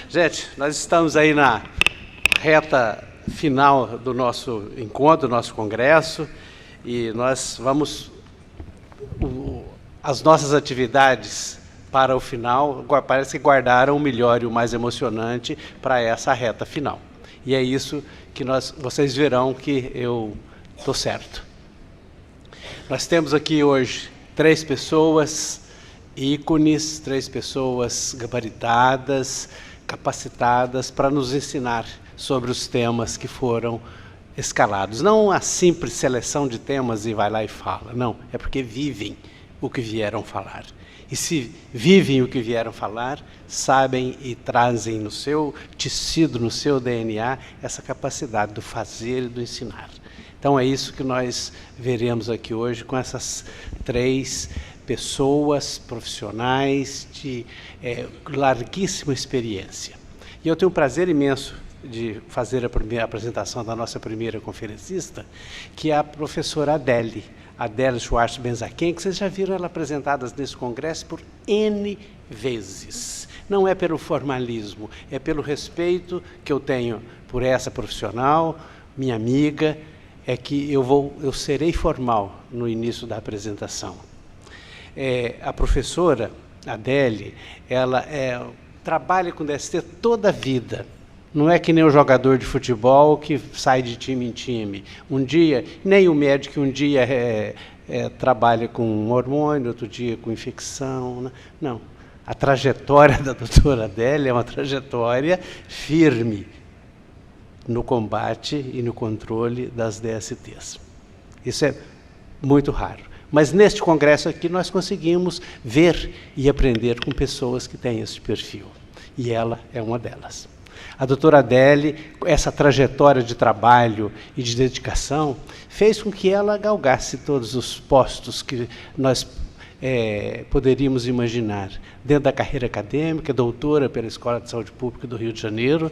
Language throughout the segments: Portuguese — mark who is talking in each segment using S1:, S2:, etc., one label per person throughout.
S1: Gente, nós estamos aí na reta final do nosso encontro, do nosso congresso, e nós vamos... as nossas atividades para o final, parece que guardaram o melhor e o mais emocionante para essa reta final. E é isso que vocês verão que eu estou certo. Nós temos aqui hoje 3 pessoas ícones, 3 pessoas gabaritadas, capacitadas para nos ensinar sobre os temas que foram escalados. Não a simples seleção de temas e vai lá e fala, não, é porque vivem o que vieram falar. E se vivem o que vieram falar, sabem e trazem no seu tecido, no seu DNA, essa capacidade do fazer e do ensinar. Então é isso que nós veremos aqui hoje com essas 3 pessoas profissionais de larguíssima experiência. E eu tenho um prazer imenso de fazer a apresentação da nossa primeira conferencista, que é a professora Adélia Schwartz Benzaquem, que vocês já viram ela apresentada nesse congresso por N vezes. Não é pelo formalismo, é pelo respeito que eu tenho por essa profissional, minha amiga, é que eu serei formal no início da apresentação. A professora Adélia, ela trabalha com DST toda a vida. Não é que nem o jogador de futebol que sai de time em time. Um dia, nem o médico, um dia trabalha com hormônio, outro dia com infecção. Né? Não. A trajetória da doutora Adélia é uma trajetória firme no combate e no controle das DSTs. Isso é muito raro. Mas neste congresso aqui nós conseguimos ver e aprender com pessoas que têm esse perfil. E ela é uma delas. A doutora Adélia, essa trajetória de trabalho e de dedicação, fez com que ela galgasse todos os postos que nós poderíamos imaginar. Dentro da carreira acadêmica, doutora pela Escola de Saúde Pública do Rio de Janeiro,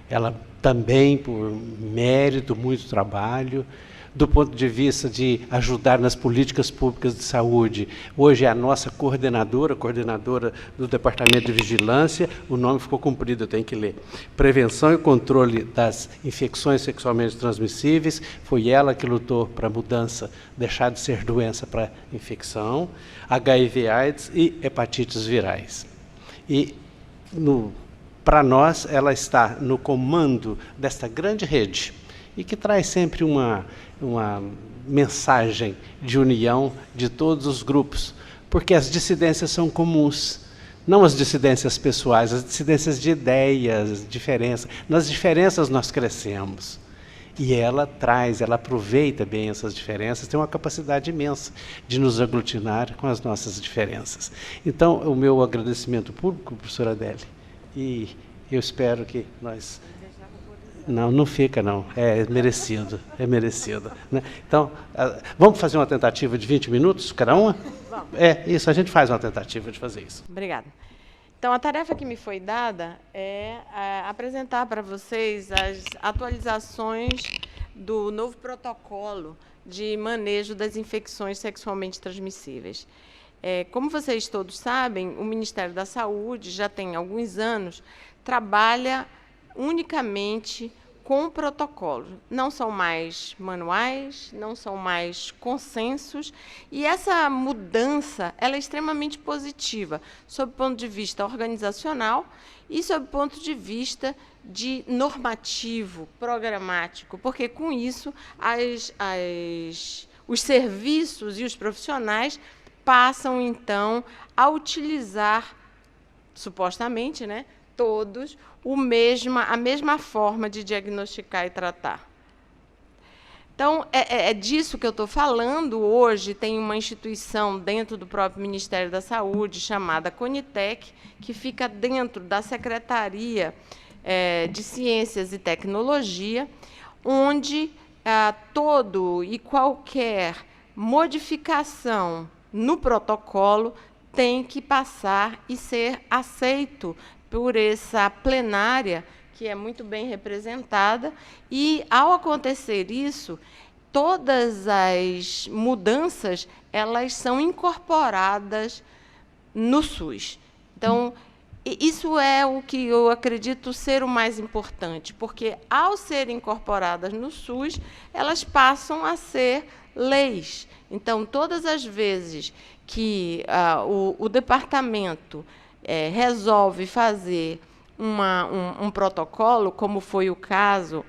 S1: ela também, por mérito, muito trabalho, do ponto de vista de ajudar nas políticas públicas de saúde. Hoje é a nossa coordenadora do Departamento de Vigilância, o nome ficou comprido, eu tenho que ler. Prevenção e controle das infecções sexualmente transmissíveis, foi ela que lutou para a mudança, deixar de ser doença para infecção, HIV/AIDS e hepatites virais. E, para nós, ela está no comando desta grande rede, e que traz sempre uma mensagem de união de todos os grupos, porque as dissidências são comuns, não as dissidências pessoais, as dissidências de ideias, diferenças. Nas diferenças nós crescemos. E ela aproveita bem essas diferenças, tem uma capacidade imensa de nos aglutinar com as nossas diferenças. Então, o meu agradecimento público, professora Adélia, e eu espero que nós... Não fica, não. É merecido, Né? Então, vamos fazer uma tentativa de 20 minutos, cada uma? Vamos. Isso, a gente faz uma tentativa de fazer isso.
S2: Obrigada. Então, a tarefa que me foi dada é apresentar para vocês as atualizações do novo protocolo de manejo das infecções sexualmente transmissíveis. Como vocês todos sabem, o Ministério da Saúde, já tem alguns anos, trabalha unicamente com protocolos. Não são mais manuais, não são mais consensos, e essa mudança ela é extremamente positiva, sob o ponto de vista organizacional e sob o ponto de vista de normativo, programático, porque, com isso, os serviços e os profissionais passam, então, a utilizar, supostamente, né, todos a mesma forma de diagnosticar e tratar. Então, é disso que eu estou falando. Hoje tem uma instituição dentro do próprio Ministério da Saúde, chamada Conitec, que fica dentro da Secretaria de Ciências e Tecnologia, onde todo e qualquer modificação no protocolo tem que passar e ser aceito por essa plenária, que é muito bem representada, e, ao acontecer isso, todas as mudanças elas são incorporadas no SUS. Então, isso é o que eu acredito ser o mais importante, porque, ao serem incorporadas no SUS, elas passam a ser leis. Então, todas as vezes que o departamento resolve fazer um protocolo, como foi o caso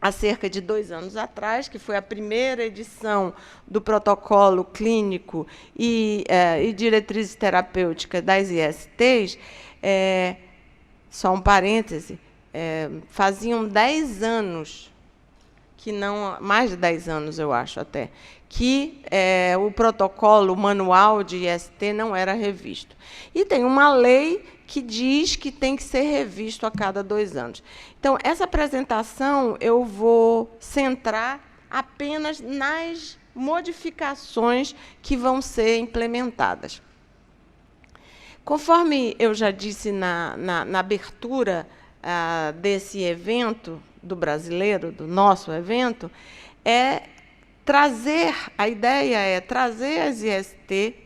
S2: há cerca de 2 anos atrás, que foi a primeira edição do protocolo clínico e diretrizes terapêuticas das ISTs, só um parêntese, faziam 10 anos, que não, mais de 10 anos, eu acho até, que o protocolo, o manual de IST não era revisto. E tem uma lei que diz que tem que ser revisto a cada 2 anos. Então, essa apresentação eu vou centrar apenas nas modificações que vão ser implementadas. Conforme eu já disse na abertura desse evento, do brasileiro, do nosso evento, a ideia é trazer as IST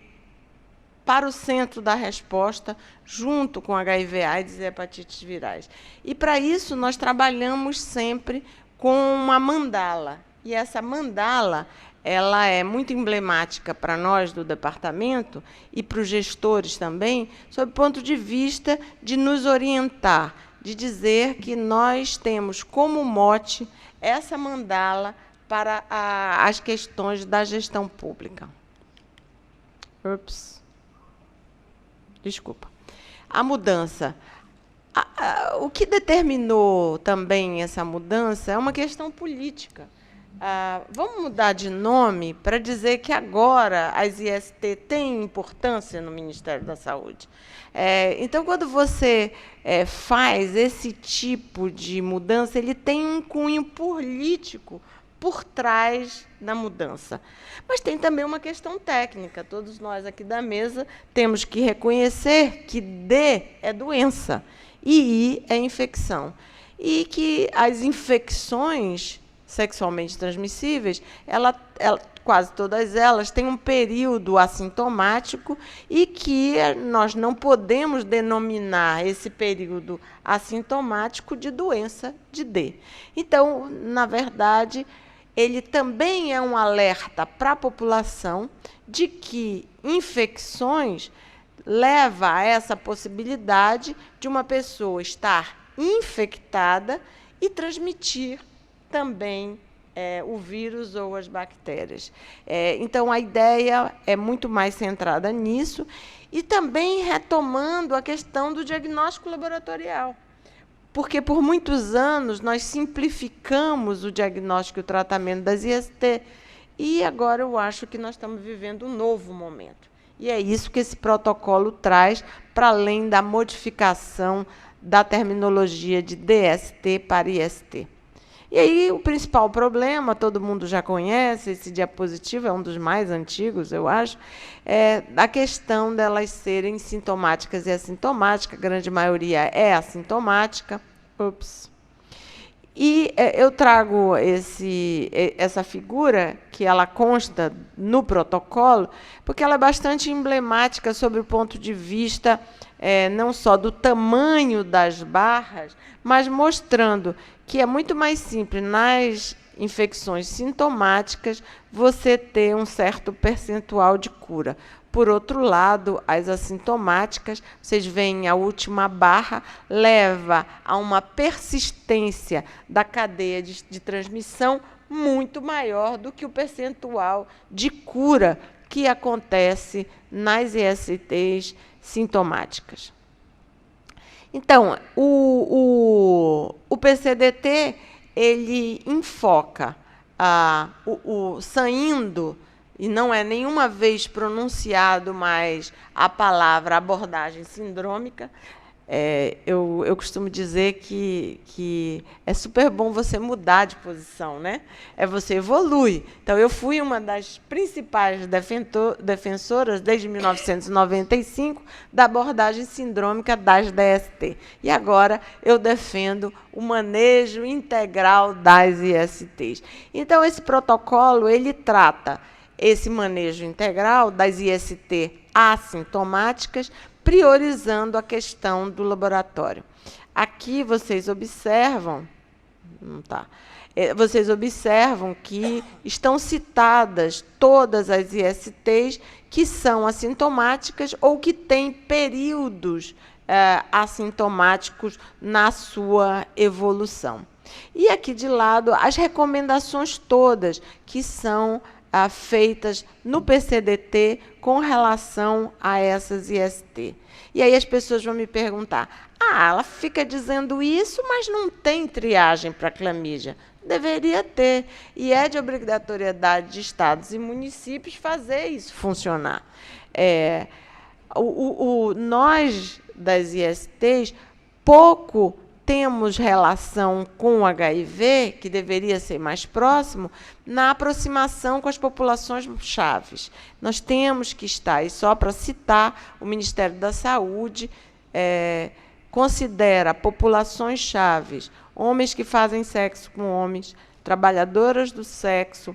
S2: para o centro da resposta, junto com HIV, AIDS e hepatites virais. E, para isso, nós trabalhamos sempre com uma mandala. E essa mandala ela é muito emblemática para nós do departamento e para os gestores também, sob o ponto de vista de nos orientar, de dizer que nós temos como mote essa mandala para as questões da gestão pública. Desculpa. A mudança. O que determinou também essa mudança é uma questão política. Vamos mudar de nome para dizer que agora as IST têm importância no Ministério da Saúde. Então, quando você faz esse tipo de mudança, ele tem um cunho político por trás da mudança. Mas tem também uma questão técnica. Todos nós aqui da mesa temos que reconhecer que D é doença e I é infecção. E que as infecções sexualmente transmissíveis, quase todas elas têm um período assintomático e que nós não podemos denominar esse período assintomático de doença de D. Então, na verdade, ele também é um alerta para a população de que infecções leva a essa possibilidade de uma pessoa estar infectada e transmitir também o vírus ou as bactérias. Então, a ideia é muito mais centrada nisso e também retomando a questão do diagnóstico laboratorial. Porque, por muitos anos, nós simplificamos o diagnóstico e o tratamento das IST, e agora eu acho que nós estamos vivendo um novo momento. E é isso que esse protocolo traz, para além da modificação da terminologia de DST para IST. E aí, o principal problema, todo mundo já conhece, esse diapositivo é um dos mais antigos, eu acho, é a questão delas serem sintomáticas e assintomáticas, a grande maioria é assintomática. E eu trago essa figura, que ela consta no protocolo, porque ela é bastante emblemática sobre o ponto de vista não só do tamanho das barras, mas mostrando que é muito mais simples, nas infecções sintomáticas, você ter um certo percentual de cura. Por outro lado, as assintomáticas, vocês veem a última barra, leva a uma persistência da cadeia de transmissão muito maior do que o percentual de cura que acontece nas ISTs sintomáticas. Então, o PCDT, ele enfoca saindo, e não é nenhuma vez pronunciado mais a palavra abordagem sindrômica. Eu costumo dizer que é super bom você mudar de posição, né? Você evolui. Então, eu fui uma das principais defensoras, desde 1995, da abordagem sindrômica das DST. E agora eu defendo o manejo integral das ISTs. Então, esse protocolo ele trata esse manejo integral das IST assintomáticas, priorizando a questão do laboratório. Aqui vocês observam, não tá, vocês observam que estão citadas todas as ISTs que são assintomáticas ou que têm períodos assintomáticos na sua evolução. E aqui de lado, as recomendações todas que são feitas no PCDT com relação a essas IST. E aí as pessoas vão me perguntar, ela fica dizendo isso, mas não tem triagem para clamídia. Deveria ter, e é de obrigatoriedade de estados e municípios fazer isso funcionar. Nós, das ISTs, pouco temos relação com o HIV, que deveria ser mais próximo, na aproximação com as populações chaves. Nós temos que estar, e só para citar, o Ministério da Saúde considera populações chaves, homens que fazem sexo com homens, trabalhadoras do sexo,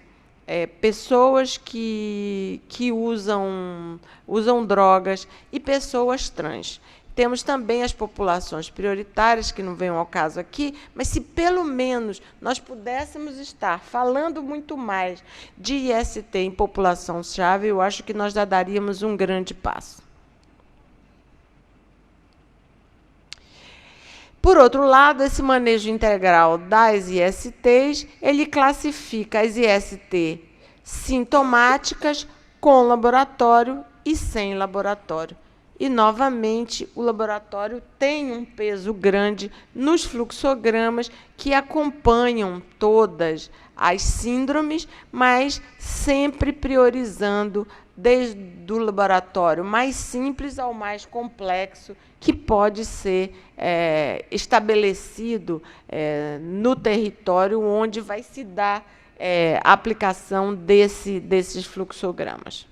S2: pessoas que usam drogas e pessoas trans. Temos também as populações prioritárias, que não vêm ao caso aqui, mas se pelo menos nós pudéssemos estar falando muito mais de IST em população-chave, eu acho que nós já daríamos um grande passo. Por outro lado, esse manejo integral das ISTs, ele classifica as IST sintomáticas com laboratório e sem laboratório. E, novamente, o laboratório tem um peso grande nos fluxogramas que acompanham todas as síndromes, mas sempre priorizando desde o laboratório mais simples ao mais complexo, que pode ser estabelecido no território onde vai se dar a aplicação desses fluxogramas.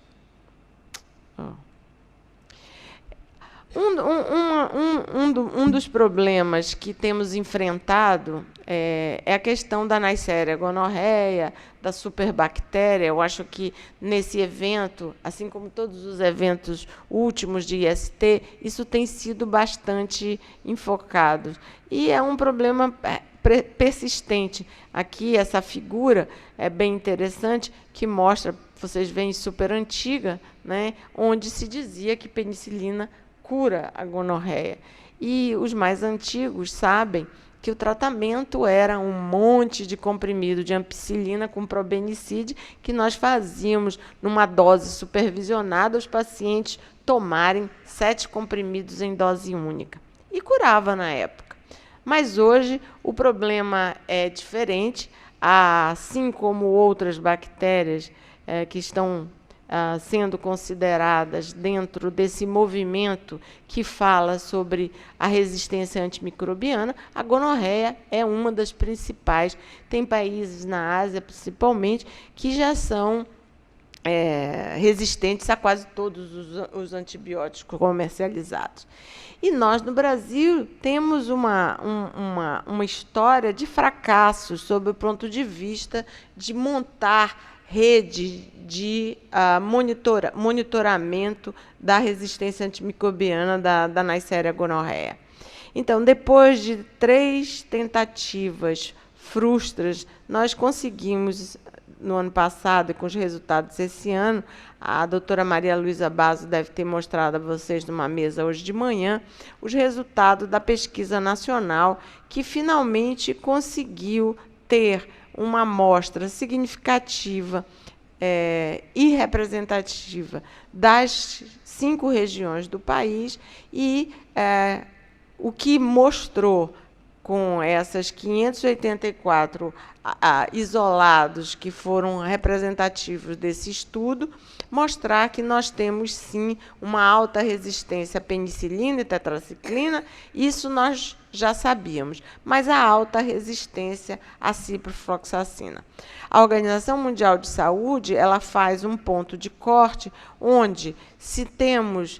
S2: Um dos problemas que temos enfrentado é a questão da Neisseria gonorreia, da superbactéria. Eu acho que nesse evento, assim como todos os eventos últimos de IST, isso tem sido bastante enfocado. E é um problema persistente. Aqui, essa figura é bem interessante, que mostra, vocês veem, super antiga, né, onde se dizia que penicilina cura a gonorreia. E os mais antigos sabem que o tratamento era um monte de comprimido de ampicilina com probenicide que nós fazíamos numa dose supervisionada, os pacientes tomarem 7 comprimidos em dose única. E curava na época. Mas hoje o problema é diferente, assim como outras bactérias que estão sendo consideradas dentro desse movimento que fala sobre a resistência antimicrobiana, a gonorreia é uma das principais. Tem países na Ásia, principalmente, que já são resistentes a quase todos os antibióticos comercializados. E nós, no Brasil, temos uma história de fracassos sob o ponto de vista de montar rede de monitoramento da resistência antimicrobiana da Neisseria gonorreia. Então, depois de 3 tentativas frustras, nós conseguimos, no ano passado, e com os resultados esse ano, a doutora Maria Luísa Basso deve ter mostrado a vocês numa mesa hoje de manhã, os resultados da pesquisa nacional, que finalmente conseguiu ter uma amostra significativa e representativa das 5 regiões do país e o que mostrou com essas 584 isolados que foram representativos desse estudo, mostrar que nós temos, sim, uma alta resistência à penicilina e tetraciclina, isso nós já sabíamos, mas a alta resistência à ciprofloxacina. A Organização Mundial de Saúde, ela faz um ponto de corte onde, se temos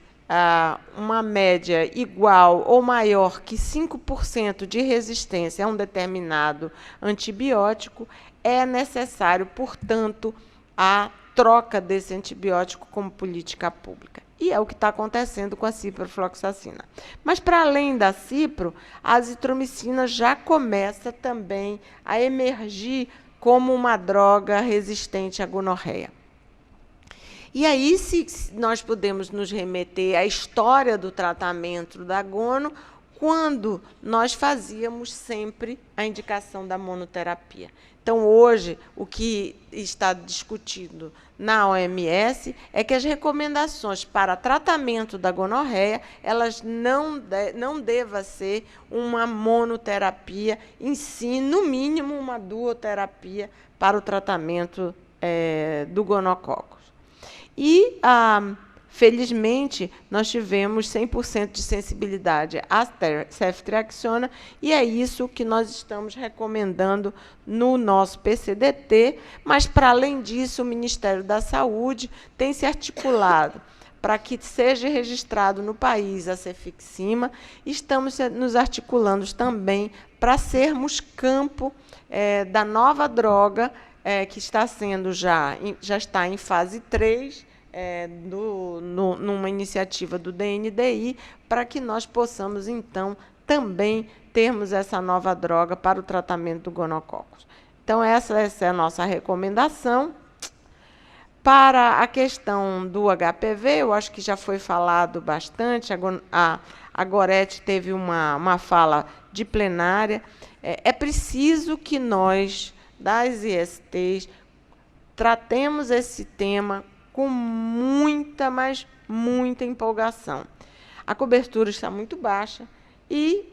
S2: uma média igual ou maior que 5% de resistência a um determinado antibiótico, é necessário, portanto, a troca desse antibiótico como política pública. E é o que está acontecendo com a ciprofloxacina. Mas, para além da cipro, a azitromicina já começa também a emergir como uma droga resistente à gonorreia. E aí, se nós podemos nos remeter à história do tratamento da gono, quando nós fazíamos sempre a indicação da monoterapia. Então, hoje, o que está discutido na OMS é que as recomendações para tratamento da gonorreia, elas não deva ser uma monoterapia em si, no mínimo uma duoterapia para o tratamento do gonococcus. E, felizmente, nós tivemos 100% de sensibilidade à ceftriaxona, e é isso que nós estamos recomendando no nosso PCDT, mas, para além disso, o Ministério da Saúde tem se articulado para que seja registrado no país a cefixima. Estamos nos articulando também para sermos campo da nova droga, que está sendo já está em fase 3, numa iniciativa do DNDi, para que nós possamos, então, também termos essa nova droga para o tratamento do gonococcus. Então, essa é a nossa recomendação. Para a questão do HPV, eu acho que já foi falado bastante, a Gorete teve uma fala de plenária. É preciso que nós, das ISTs, tratemos esse tema com muita, mas muita empolgação. A cobertura está muito baixa e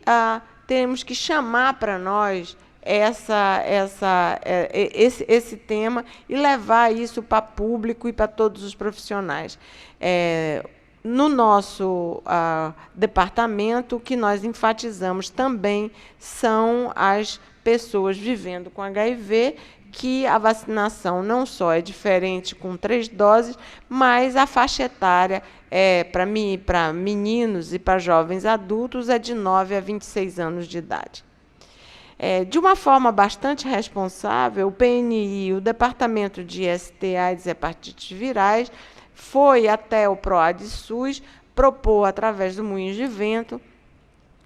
S2: temos que chamar para nós esse tema e levar isso para público e para todos os profissionais. No nosso departamento, o que nós enfatizamos também são as pessoas vivendo com HIV, que a vacinação não só é diferente com 3 doses, mas a faixa etária para meninos e para jovens adultos é de 9 a 26 anos de idade. De uma forma bastante responsável, o PNI, o Departamento de IST, AIDS e Hepatites Virais, foi até o PROAD-SUS propor, através do Moinhos de Vento,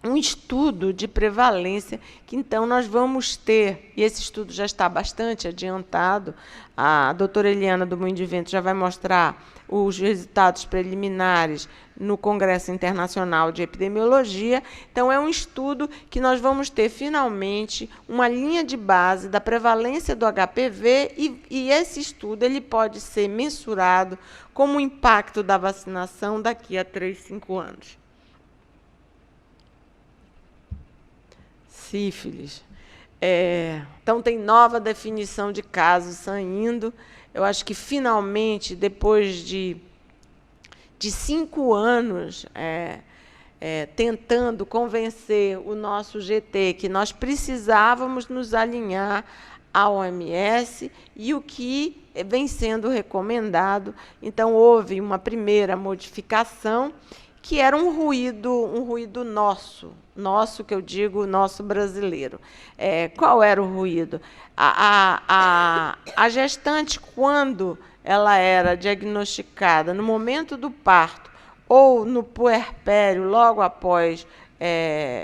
S2: um estudo de prevalência, que então nós vamos ter, e esse estudo já está bastante adiantado, a doutora Eliana do Moinho de Vento já vai mostrar os resultados preliminares no Congresso Internacional de Epidemiologia. Então, é um estudo que nós vamos ter, finalmente, uma linha de base da prevalência do HPV, e esse estudo ele pode ser mensurado como o impacto da vacinação daqui a 3, 5 anos. Sífilis. Então, tem nova definição de casos saindo. Eu acho que, finalmente, depois de 5 anos tentando convencer o nosso GT que nós precisávamos nos alinhar à OMS e o que vem sendo recomendado, então, houve uma primeira modificação, que era um ruído nosso, que eu digo, nosso brasileiro. Qual era o ruído? A gestante, quando ela era diagnosticada no momento do parto ou no puerpério, logo após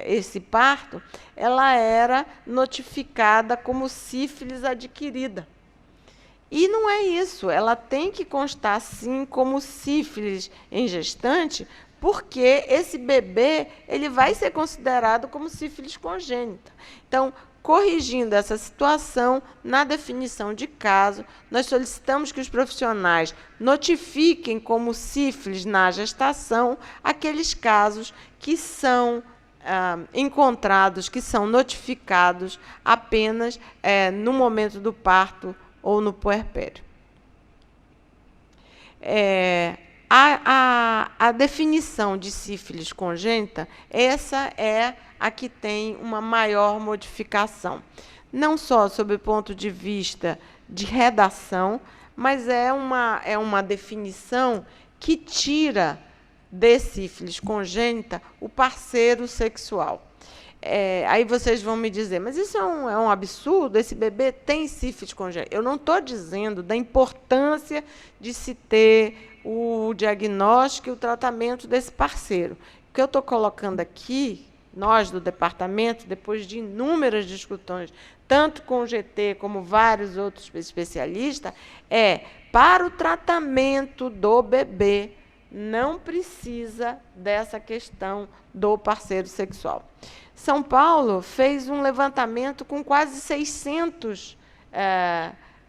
S2: esse parto, ela era notificada como sífilis adquirida. E não é isso, ela tem que constar, sim, como sífilis em gestante, porque esse bebê ele vai ser considerado como sífilis congênita. Então, corrigindo essa situação, na definição de caso, nós solicitamos que os profissionais notifiquem como sífilis na gestação aqueles casos que são encontrados, que são notificados apenas no momento do parto ou no puerpério. A definição de sífilis congênita, essa é a que tem uma maior modificação. Não só sob o ponto de vista de redação, mas é uma definição que tira de sífilis congênita o parceiro sexual. aí vocês vão me dizer, mas isso é um absurdo, esse bebê tem sífilis congênita. Eu não estou dizendo da importância de se ter o diagnóstico e o tratamento desse parceiro. O que eu estou colocando aqui, nós do departamento, depois de inúmeras discussões, tanto com o GT como vários outros especialistas, para o tratamento do bebê, não precisa dessa questão do parceiro sexual. São Paulo fez um levantamento com quase 600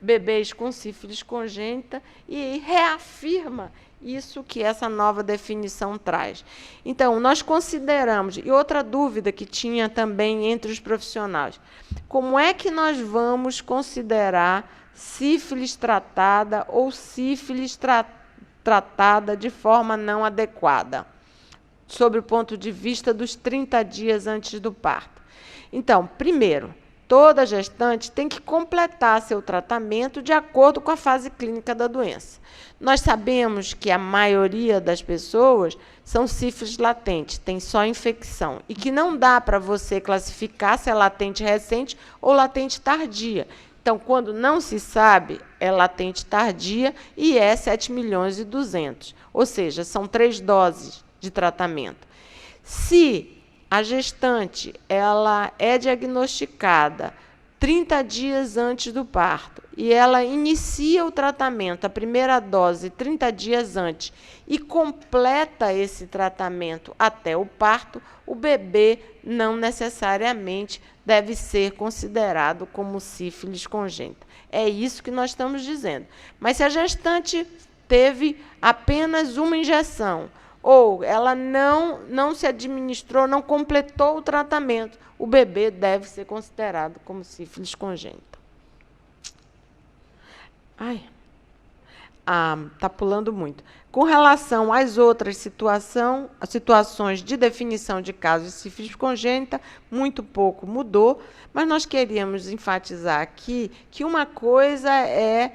S2: bebês com sífilis congênita e reafirma isso que essa nova definição traz. Então, nós consideramos, e outra dúvida que tinha também entre os profissionais, como é que nós vamos considerar sífilis tratada ou sífilis tratada de forma não adequada, sob o ponto de vista dos 30 dias antes do parto? Então, primeiro, toda gestante tem que completar seu tratamento de acordo com a fase clínica da doença. Nós sabemos que a maioria das pessoas são sífilis latente, tem só infecção, e que não dá para você classificar se é latente recente ou latente tardia. Então, quando não se sabe, é latente tardia e é 7.200.000, ou seja, são 3 doses de tratamento. Se a gestante ela é diagnosticada 30 dias antes do parto e ela inicia o tratamento, a primeira dose, 30 dias antes, e completa esse tratamento até o parto, o bebê não necessariamente deve ser considerado como sífilis congênita. É isso que nós estamos dizendo. Mas se a gestante teve apenas uma injeção, ou ela não se administrou, não completou o tratamento, o bebê deve ser considerado como sífilis congênita. Está pulando muito. Com relação às outras situações de definição de casos de sífilis congênita, muito pouco mudou, mas nós queríamos enfatizar aqui que uma coisa é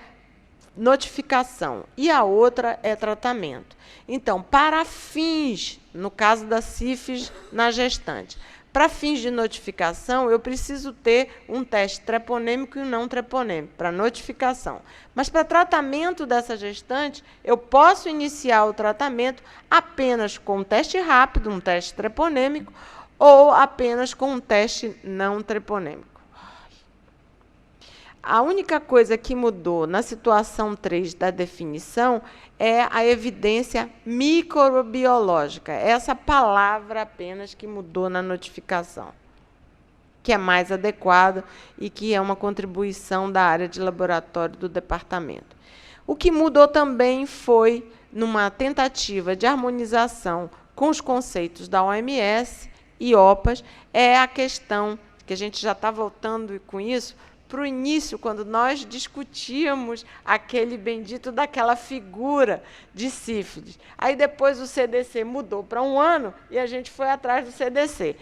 S2: notificação e a outra é tratamento. Então, para fins, no caso da sífilis na gestante, para fins de notificação, eu preciso ter um teste treponêmico e um não treponêmico, para notificação. Mas para tratamento dessa gestante, eu posso iniciar o tratamento apenas com um teste rápido, um teste treponêmico, ou apenas com um teste não treponêmico. A única coisa que mudou na situação 3 da definição é a evidência microbiológica. Essa palavra apenas que mudou na notificação, que é mais adequada e que é uma contribuição da área de laboratório do departamento. O que mudou também foi, numa tentativa de harmonização com os conceitos da OMS e OPAS, é a questão, que a gente já está voltando com isso, para o início, quando nós discutíamos aquele bendito daquela figura de sífilis. Aí depois o CDC mudou para 1 ano e a gente foi atrás do CDC.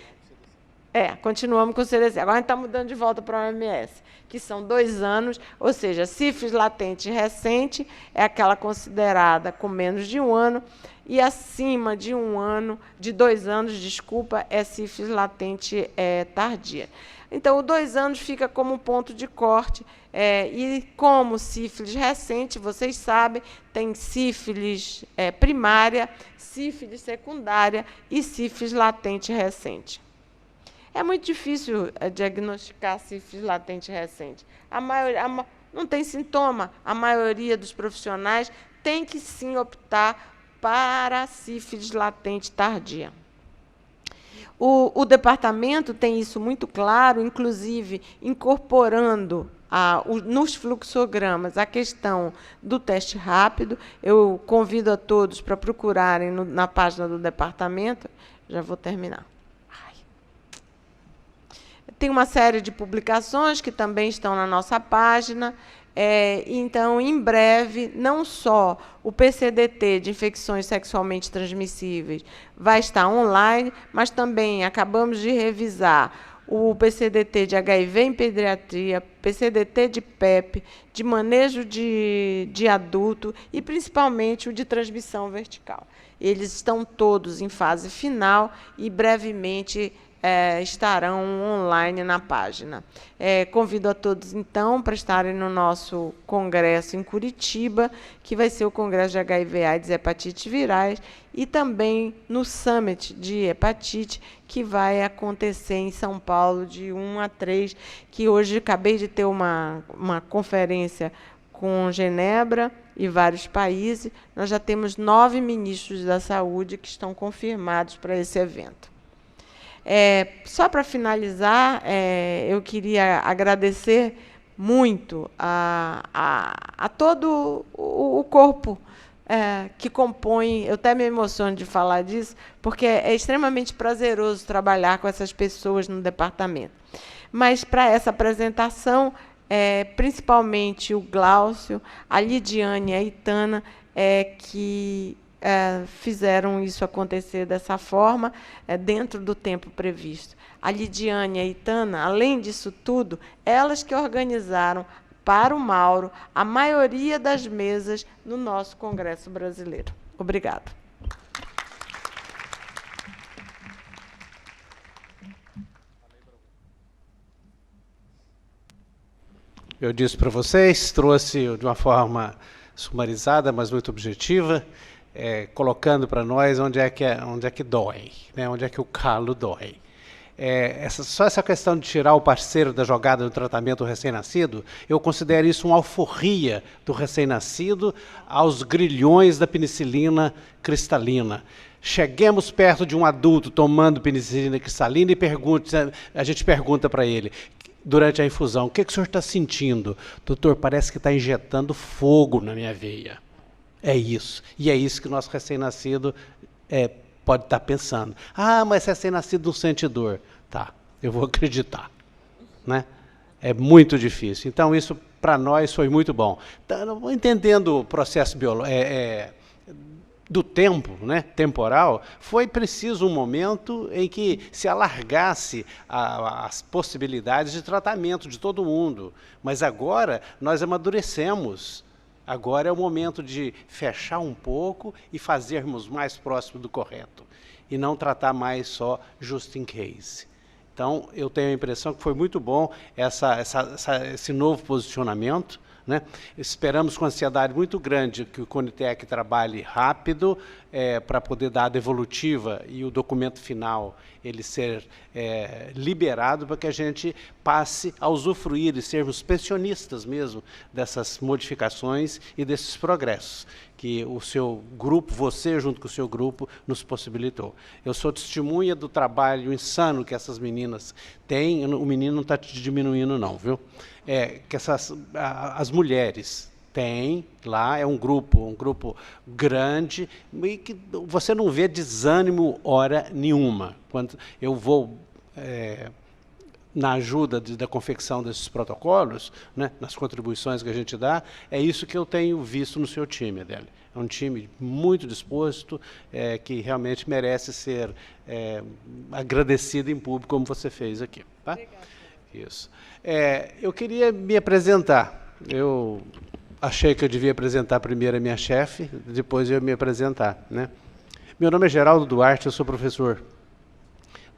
S2: Continuamos com o CDC. Agora a gente está mudando de volta para a OMS, que são 2 anos, ou seja, sífilis latente recente é aquela considerada com menos de 1 ano, e acima de 1 ano, de 2 anos, desculpa, é sífilis latente tardia. Então, o 2 anos fica como um ponto de corte, e como sífilis recente, vocês sabem, tem sífilis primária, sífilis secundária e sífilis latente recente. É muito difícil diagnosticar sífilis latente recente. Não tem sintoma. A maioria dos profissionais tem que, sim, optar para a sífilis latente tardia. O departamento tem isso muito claro, inclusive incorporando nos fluxogramas a questão do teste rápido. Eu convido a todos para procurarem na página do departamento. Já vou terminar. Tem uma série de publicações que também estão na nossa página. Então, em breve, não só o PCDT de infecções sexualmente transmissíveis vai estar online, mas também acabamos de revisar o PCDT de HIV em pediatria, PCDT de PEP, de manejo de adulto e, principalmente, o de transmissão vertical. Eles estão todos em fase final e, brevemente, estarão online na página. Convido a todos, então, para estarem no nosso congresso em Curitiba, que vai ser o Congresso de HIV/AIDS e Hepatites Virais, e também no Summit de Hepatite, que vai acontecer em São Paulo, de 1 a 3, que hoje acabei de ter uma conferência com Genebra e vários países. Nós já temos 9 ministros da saúde que estão confirmados para esse evento. Só para finalizar, eu queria agradecer muito a todo o corpo que compõe. Eu até me emociono de falar disso, porque é extremamente prazeroso trabalhar com essas pessoas no departamento. Mas, para essa apresentação, principalmente o Glaucio, a Lidiane e a Itana, que fizeram isso acontecer dessa forma, dentro do tempo previsto. A Lidiane e a Itana, além disso tudo, elas que organizaram para o Mauro a maioria das mesas no nosso Congresso Brasileiro. Obrigada.
S1: Eu disse para vocês, trouxe de uma forma sumarizada, mas muito objetiva, colocando para nós onde é que dói, né? Onde é que o calo dói. Só essa questão de tirar o parceiro da jogada do tratamento do recém-nascido, eu considero isso uma alforria do recém-nascido aos grilhões da penicilina cristalina. Cheguemos perto de um adulto tomando penicilina cristalina e a gente pergunta para ele, durante a infusão, o que o senhor está sentindo? Doutor, parece que está injetando fogo na minha veia. É isso. E é isso que o nosso recém-nascido pode estar pensando. Ah, mas recém-nascido não sente dor. Tá, eu vou acreditar. Né? É muito difícil. Então, isso, para nós, foi muito bom. Então, entendendo o processo do tempo, né, temporal, foi preciso um momento em que se alargasse as possibilidades de tratamento de todo mundo. Mas agora nós amadurecemos. Agora é o momento de fechar um pouco e fazermos mais próximo do correto. E não tratar mais só just in case. Então, eu tenho a impressão que foi muito bom esse novo posicionamento. Né? Esperamos com ansiedade muito grande que o Conitec trabalhe rápido para poder dar a devolutiva e o documento final ele ser liberado para que a gente passe a usufruir e sermos pensionistas mesmo dessas modificações e desses progressos que o seu grupo, você junto com o seu grupo, nos possibilitou. Eu sou testemunha do trabalho insano que essas meninas têm, o menino não está te diminuindo não, viu? Que as mulheres têm lá, é um grupo grande, e que você não vê desânimo hora nenhuma. Quando eu vou na ajuda da confecção desses protocolos, né, nas contribuições que a gente dá, é isso que eu tenho visto no seu time, Adélia. É um time muito disposto, que realmente merece ser agradecido em público, como você fez aqui. Tá? Obrigada. Isso. Eu queria me apresentar. Eu achei que eu devia apresentar primeiro a minha chefe, depois eu ia me apresentar. Né? Meu nome é Geraldo Duarte, eu sou professor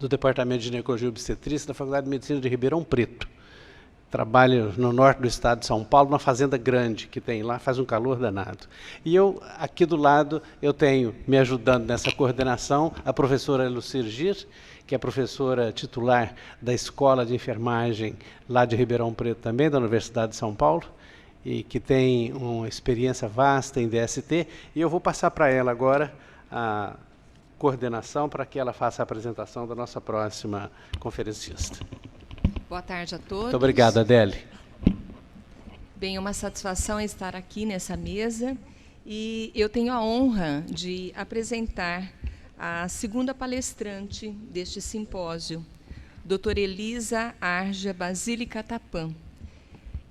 S1: do Departamento de Ginecologia e Obstetrícia da Faculdade de Medicina de Ribeirão Preto. Trabalho no norte do estado de São Paulo, numa fazenda grande que tem lá, faz um calor danado. E eu, aqui do lado, eu tenho, me ajudando nessa coordenação, a professora Lucir Gir, que é professora titular da Escola de Enfermagem lá de Ribeirão Preto também, da Universidade de São Paulo, e que tem uma experiência vasta em DST, e eu vou passar para ela agora a coordenação para que ela faça a apresentação da nossa próxima conferencista.
S3: Boa tarde a todos.
S1: Muito obrigado, Adélia.
S3: Bem, é uma satisfação estar aqui nessa mesa e eu tenho a honra de apresentar a segunda palestrante deste simpósio, doutora Elisa Arja Basile Catapã.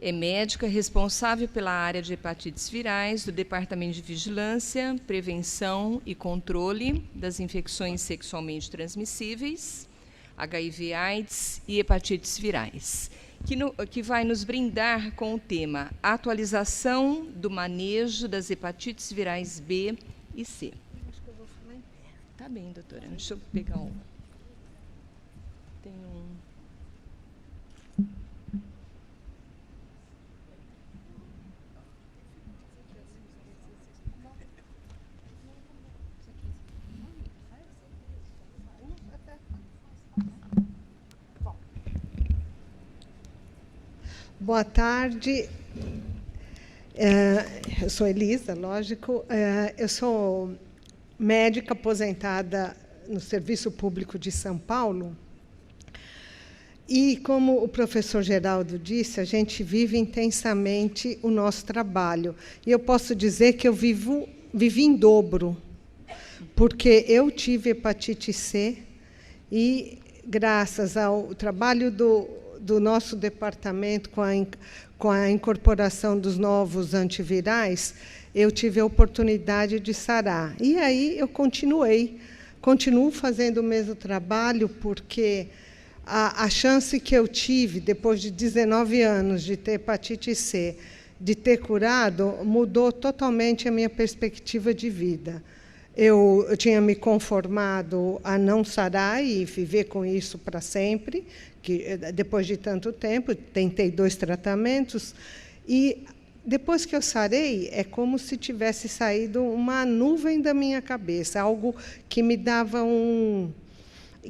S3: É médica responsável pela área de hepatites virais do Departamento de Vigilância, Prevenção e Controle das Infecções Sexualmente Transmissíveis, HIV/AIDS e hepatites virais, que vai nos brindar com o tema Atualização do manejo das hepatites virais B e C. Acho que eu vou falar em pé. Tá bem, doutora. Deixa eu pegar um. Tem um...
S4: Boa tarde. Eu sou Elisa, lógico. Eu sou médica aposentada no Serviço Público de São Paulo. E, como o professor Geraldo disse, a gente vive intensamente o nosso trabalho. E eu posso dizer que eu vivi em dobro, porque eu tive hepatite C e, graças ao trabalho do nosso departamento com a incorporação dos novos antivirais, eu tive a oportunidade de sarar. E aí eu continuo fazendo o mesmo trabalho, porque a chance que eu tive, depois de 19 anos de ter hepatite C, de ter curado, mudou totalmente a minha perspectiva de vida. Eu tinha me conformado a não sarar e viver com isso para sempre, que depois de tanto tempo, tentei 2 tratamentos, e depois que eu sarei, é como se tivesse saído uma nuvem da minha cabeça, algo que me dava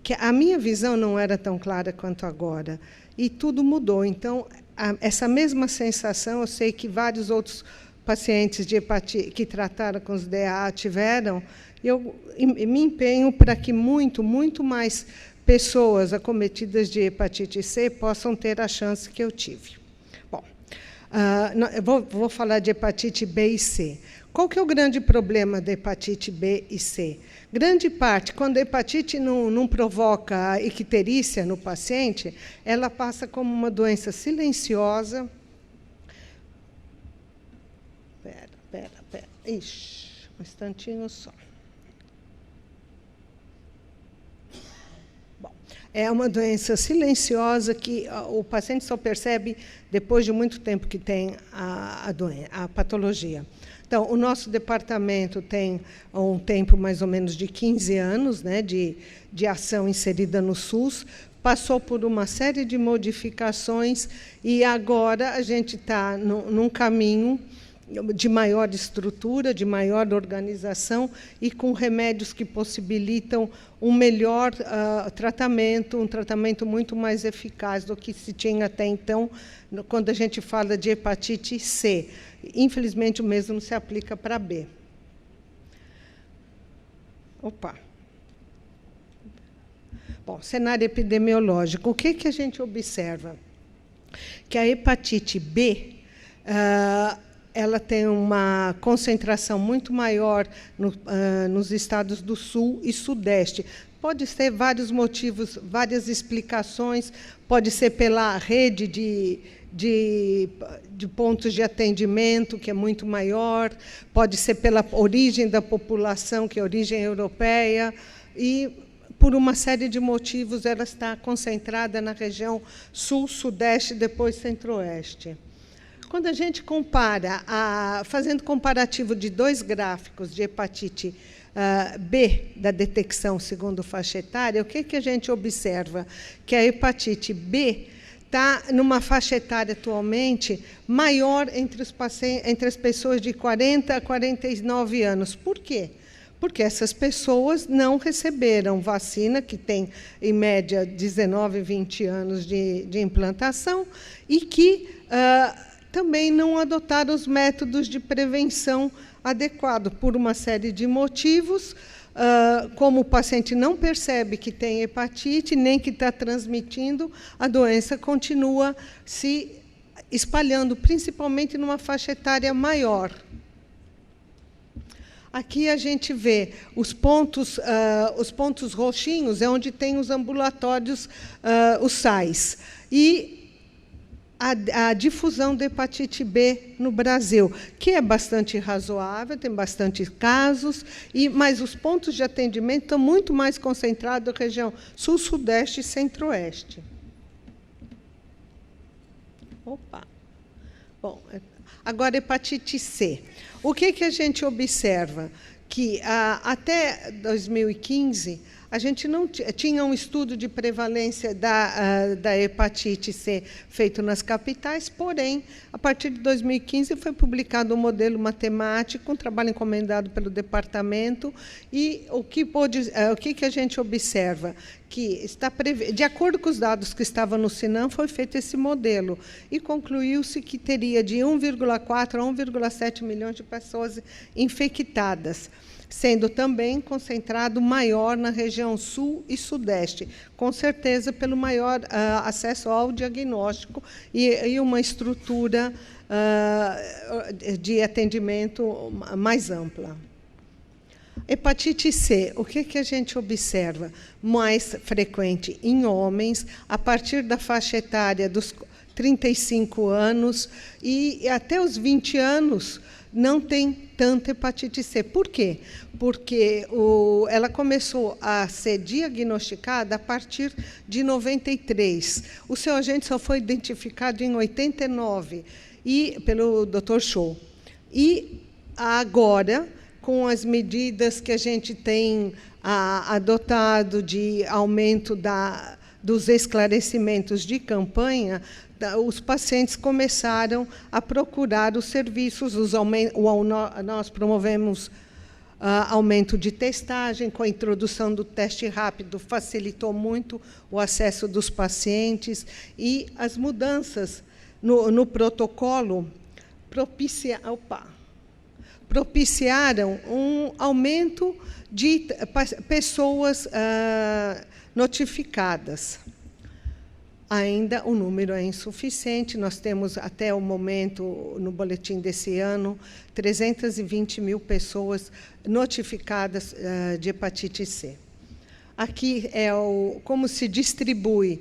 S4: que a minha visão não era tão clara quanto agora, e tudo mudou. Então, essa mesma sensação, eu sei que vários outros pacientes de hepatite que trataram com os DA tiveram, eu me empenho para que muito mais pessoas acometidas de hepatite C possam ter a chance que eu tive. Bom, eu vou falar de hepatite B e C. Qual que é o grande problema da hepatite B e C? Grande parte, quando a hepatite não provoca icterícia no paciente, ela passa como uma doença silenciosa. Pera. Ixi, um instantinho só. Bom, é uma doença silenciosa que o paciente só percebe depois de muito tempo que tem a patologia. Então, o nosso departamento tem um tempo mais ou menos de 15 anos, né, de ação inserida no SUS, passou por uma série de modificações e agora a gente está num caminho de maior estrutura, de maior organização e com remédios que possibilitam um melhor tratamento, um tratamento muito mais eficaz do que se tinha até então, quando a gente fala de hepatite C. Infelizmente, o mesmo se aplica para B. Opa! Bom, cenário epidemiológico. O que a gente observa? Que a hepatite B ela tem uma concentração muito maior nos estados do Sul e Sudeste. Pode ser vários motivos, várias explicações, pode ser pela rede de pontos de atendimento, que é muito maior, pode ser pela origem da população, que é a origem europeia, e, por uma série de motivos, ela está concentrada na região Sul, Sudeste e depois Centro-Oeste. Quando a gente compara, fazendo comparativo de 2 gráficos de hepatite B, da detecção segundo faixa etária, o que a gente observa? Que a hepatite B está numa faixa etária atualmente maior entre as pessoas de 40 a 49 anos. Por quê? Porque essas pessoas não receberam vacina, que tem, em média, 19, 20 anos de implantação, e que também não adotaram os métodos de prevenção adequados, por uma série de motivos, como o paciente não percebe que tem hepatite, nem que está transmitindo, a doença continua se espalhando, principalmente numa faixa etária maior. Aqui a gente vê os pontos roxinhos, é onde tem os ambulatórios, os SAIs. E a difusão da hepatite B no Brasil, que é bastante razoável, tem bastante casos, mas os pontos de atendimento estão muito mais concentrados na região Sul, Sudeste e Centro-Oeste. Opa! Bom, agora hepatite C. O que a gente observa? que até 2015 a gente não tinha um estudo de prevalência da hepatite C feito nas capitais, porém, a partir de 2015 foi publicado um modelo matemático, um trabalho encomendado pelo departamento, e o que a gente observa? Que de acordo com os dados que estavam no Sinam, foi feito esse modelo, e concluiu-se que teria de 1,4 a 1,7 milhões de pessoas infectadas, sendo também concentrado maior na região sul e sudeste, com certeza pelo maior acesso ao diagnóstico e uma estrutura de atendimento mais ampla. Hepatite C, o que a gente observa? Mais frequente em homens, a partir da faixa etária dos 35 anos e até os 20 anos, não tem tanta hepatite C. Por quê? Porque ela começou a ser diagnosticada a partir de 93. O seu agente só foi identificado em 89 pelo Dr. Show. E agora, com as medidas que a gente tem adotado de aumento dos esclarecimentos de campanha, os pacientes começaram a procurar os serviços. Nós promovemos aumento de testagem, com a introdução do teste rápido, facilitou muito o acesso dos pacientes, e as mudanças no protocolo propiciaram um aumento de pessoas notificadas. Ainda o número é insuficiente. Nós temos, até o momento, no boletim desse ano, 320 mil pessoas notificadas de hepatite C. Aqui é como se distribui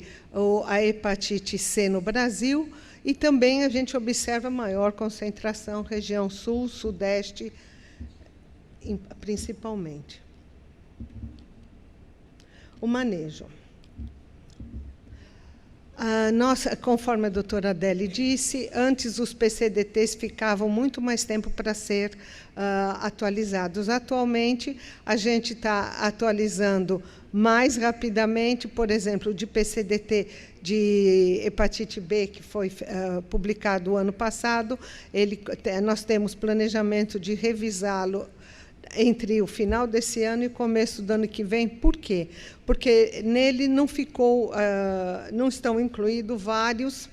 S4: a hepatite C no Brasil, e também a gente observa maior concentração, região sul, sudeste, principalmente. O manejo. Conforme a doutora Adele disse, antes os PCDTs ficavam muito mais tempo para ser atualizados. Atualmente, a gente está atualizando mais rapidamente. Por exemplo, de PCDT de hepatite B, que foi publicado o ano passado, nós temos planejamento de revisá-lo entre o final desse ano e o começo do ano que vem. Por quê? Porque nele não estão incluídos vários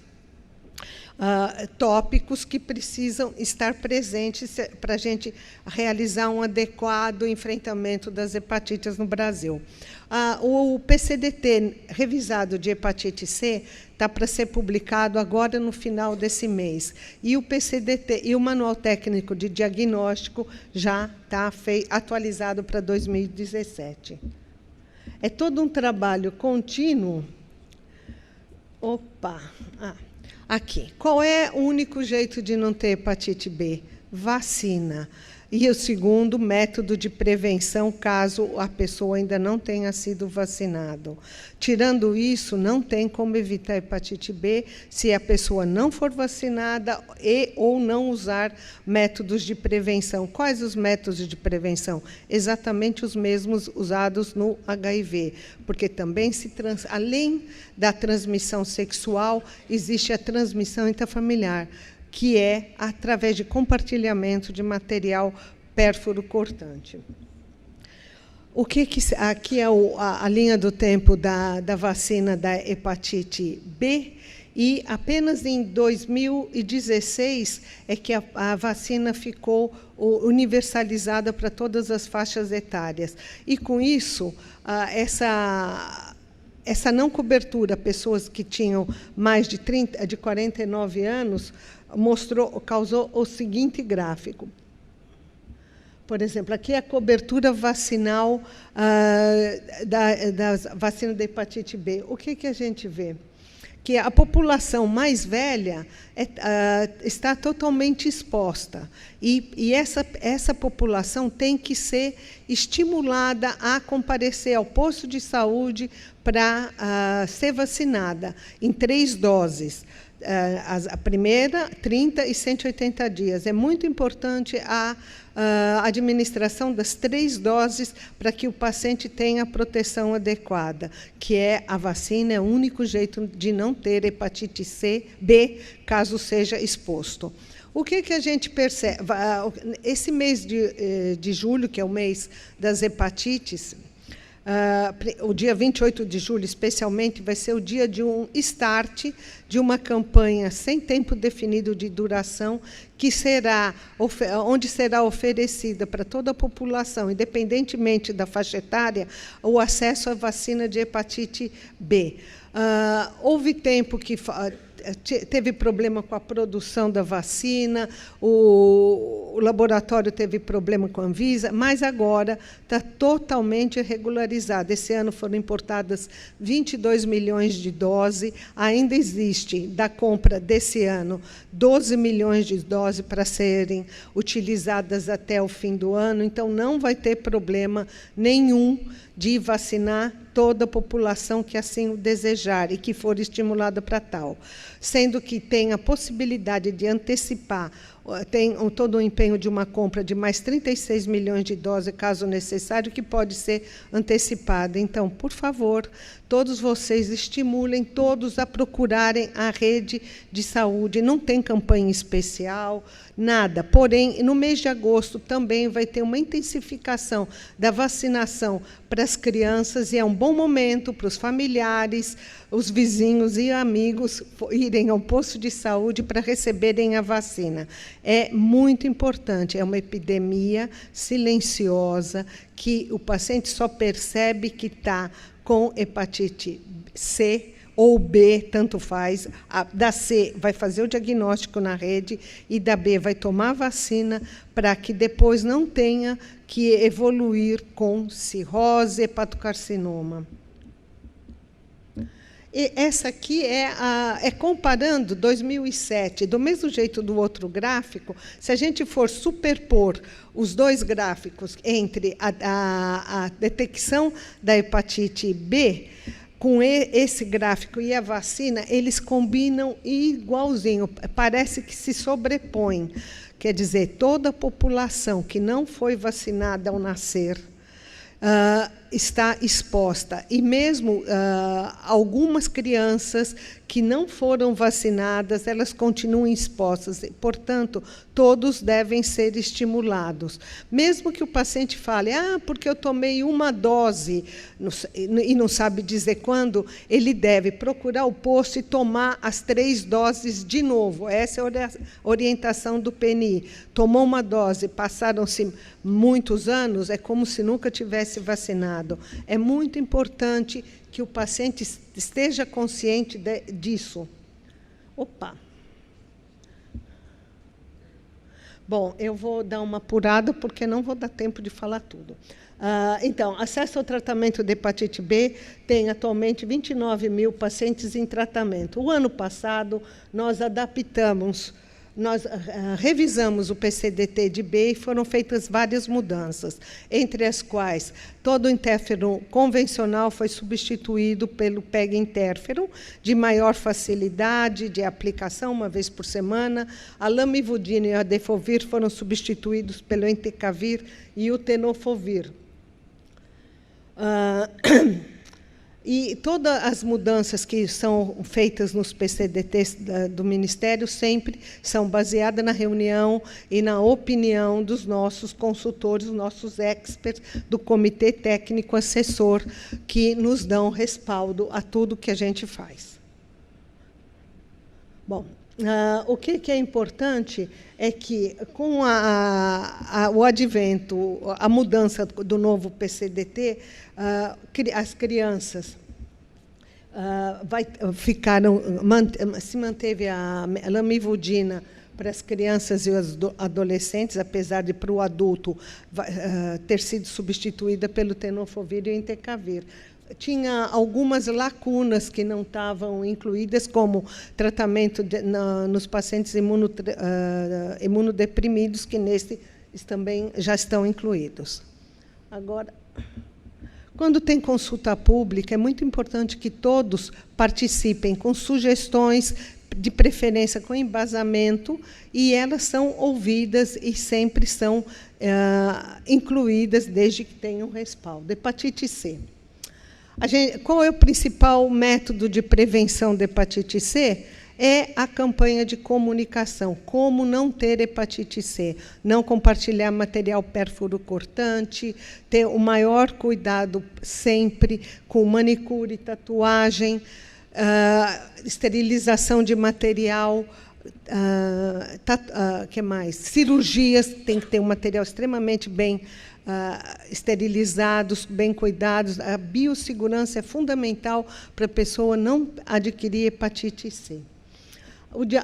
S4: tópicos que precisam estar presentes para a gente realizar um adequado enfrentamento das hepatites no Brasil. O PCDT revisado de hepatite C está para ser publicado agora no final desse mês. E o PCDT e o Manual Técnico de Diagnóstico já está atualizado para 2017. É todo um trabalho contínuo. Aqui. Qual é o único jeito de não ter hepatite B? Vacina. E o segundo, método de prevenção, caso a pessoa ainda não tenha sido vacinada. Tirando isso, não tem como evitar a hepatite B se a pessoa não for vacinada ou não usar métodos de prevenção. Quais os métodos de prevenção? Exatamente os mesmos usados no HIV, porque também além da transmissão sexual, existe a transmissão intrafamiliar, que é através de compartilhamento de material pérfuro cortante. Aqui é a linha do tempo da vacina da hepatite B, e apenas em 2016 é que a vacina ficou universalizada para todas as faixas etárias. E, com isso, essa não cobertura, pessoas que tinham mais de 49 anos, causou o seguinte gráfico. Por exemplo, aqui é a cobertura vacinal da vacina da hepatite B. O que a gente vê? Que a população mais velha está totalmente exposta. E essa população tem que ser estimulada a comparecer ao posto de saúde para ser vacinada em 3 doses. A primeira, 30 e 180 dias. É muito importante a administração das 3 doses para que o paciente tenha a proteção adequada, que é a vacina, é o único jeito de não ter hepatite B, caso seja exposto. O que a gente percebe? Esse mês de julho, que é o mês das hepatites, o dia 28 de julho, especialmente, vai ser o dia de um start de uma campanha sem tempo definido de duração, onde será oferecida para toda a população, independentemente da faixa etária, o acesso à vacina de hepatite B. Houve tempo que teve problema com a produção da vacina, o laboratório teve problema com a Anvisa, mas agora está totalmente regularizado. Esse ano foram importadas 22 milhões de doses, ainda existe, da compra desse ano, 12 milhões de doses para serem utilizadas até o fim do ano, então não vai ter problema nenhum de vacinar toda a população que assim o desejar e que for estimulada para tal. Sendo que tem a possibilidade de antecipar, tem todo o empenho de uma compra de mais 36 milhões de doses, caso necessário, que pode ser antecipada. Então, por favor, todos vocês estimulem todos a procurarem a rede de saúde. Não tem campanha especial, nada. Porém, no mês de agosto também vai ter uma intensificação da vacinação para as crianças, e é um bom momento para os familiares, os vizinhos e amigos irem ao posto de saúde para receberem a vacina. É muito importante, é uma epidemia silenciosa que o paciente só percebe que está com hepatite C ou B, tanto faz. Da C vai fazer o diagnóstico na rede e da B vai tomar a vacina para que depois não tenha que evoluir com cirrose, hepatocarcinoma. E essa aqui é comparando 2007, do mesmo jeito do outro gráfico. Se a gente for superpor os dois gráficos entre a detecção da hepatite B, com esse gráfico e a vacina, eles combinam igualzinho, parece que se sobrepõem. Quer dizer, toda a população que não foi vacinada ao nascer está exposta. E mesmo algumas crianças que não foram vacinadas, elas continuam expostas. Portanto, todos devem ser estimulados. Mesmo que o paciente fale, porque eu tomei uma dose, e não sabe dizer quando, ele deve procurar o posto e tomar as 3 doses de novo. Essa é a orientação do PNI. Tomou uma dose, passaram-se muitos anos, é como se nunca tivesse vacinado. É muito importante que o paciente esteja consciente disso. Opa! Bom, eu vou dar uma apurada, porque não vou dar tempo de falar tudo. Então, acesso ao tratamento de hepatite B, tem atualmente 29 mil pacientes em tratamento. O ano passado, nós revisamos o PCDT de B e foram feitas várias mudanças, entre as quais todo o interferon convencional foi substituído pelo PEG-interferon, de maior facilidade de aplicação, uma vez por semana. A lamivudina e a defovir foram substituídos pelo entecavir e o tenofovir. E todas as mudanças que são feitas nos PCDTs do Ministério sempre são baseadas na reunião e na opinião dos nossos consultores, nossos experts do Comitê Técnico Assessor, que nos dão respaldo a tudo que a gente faz. Bom, o que é importante é que, com o advento, a mudança do novo PCDT, as crianças se manteve a lamivudina para as crianças e os adolescentes, apesar de, para o adulto, ter sido substituída pelo tenofovir e o entecavir. Tinha algumas lacunas que não estavam incluídas, como tratamento nos pacientes imunodeprimidos, que nesse também já estão incluídos. Agora, quando tem consulta pública, é muito importante que todos participem com sugestões de preferência com embasamento, e elas são ouvidas e sempre são incluídas desde que tenham respaldo. Hepatite C. Qual é o principal método de prevenção da hepatite C? É a campanha de comunicação. Como não ter hepatite C? Não compartilhar material pérfuro cortante, ter o maior cuidado sempre com manicure, tatuagem, esterilização de material, que mais? Cirurgias, tem que ter um material extremamente bem esterilizados, bem cuidados. A biossegurança é fundamental para a pessoa não adquirir hepatite C.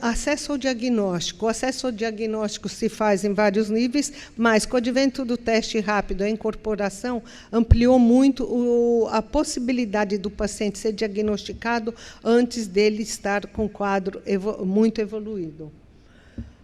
S4: Acesso ao diagnóstico. O acesso ao diagnóstico se faz em vários níveis, mas com o advento do teste rápido, a incorporação ampliou muito a possibilidade do paciente ser diagnosticado antes dele estar com quadro muito evoluído.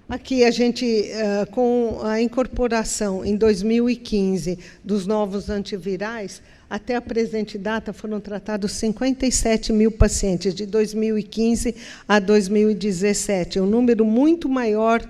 S4: Aqui, a gente, com a incorporação, em 2015, dos novos antivirais, até a presente data, foram tratados 57 mil pacientes, de 2015 a 2017. Um número muito maior,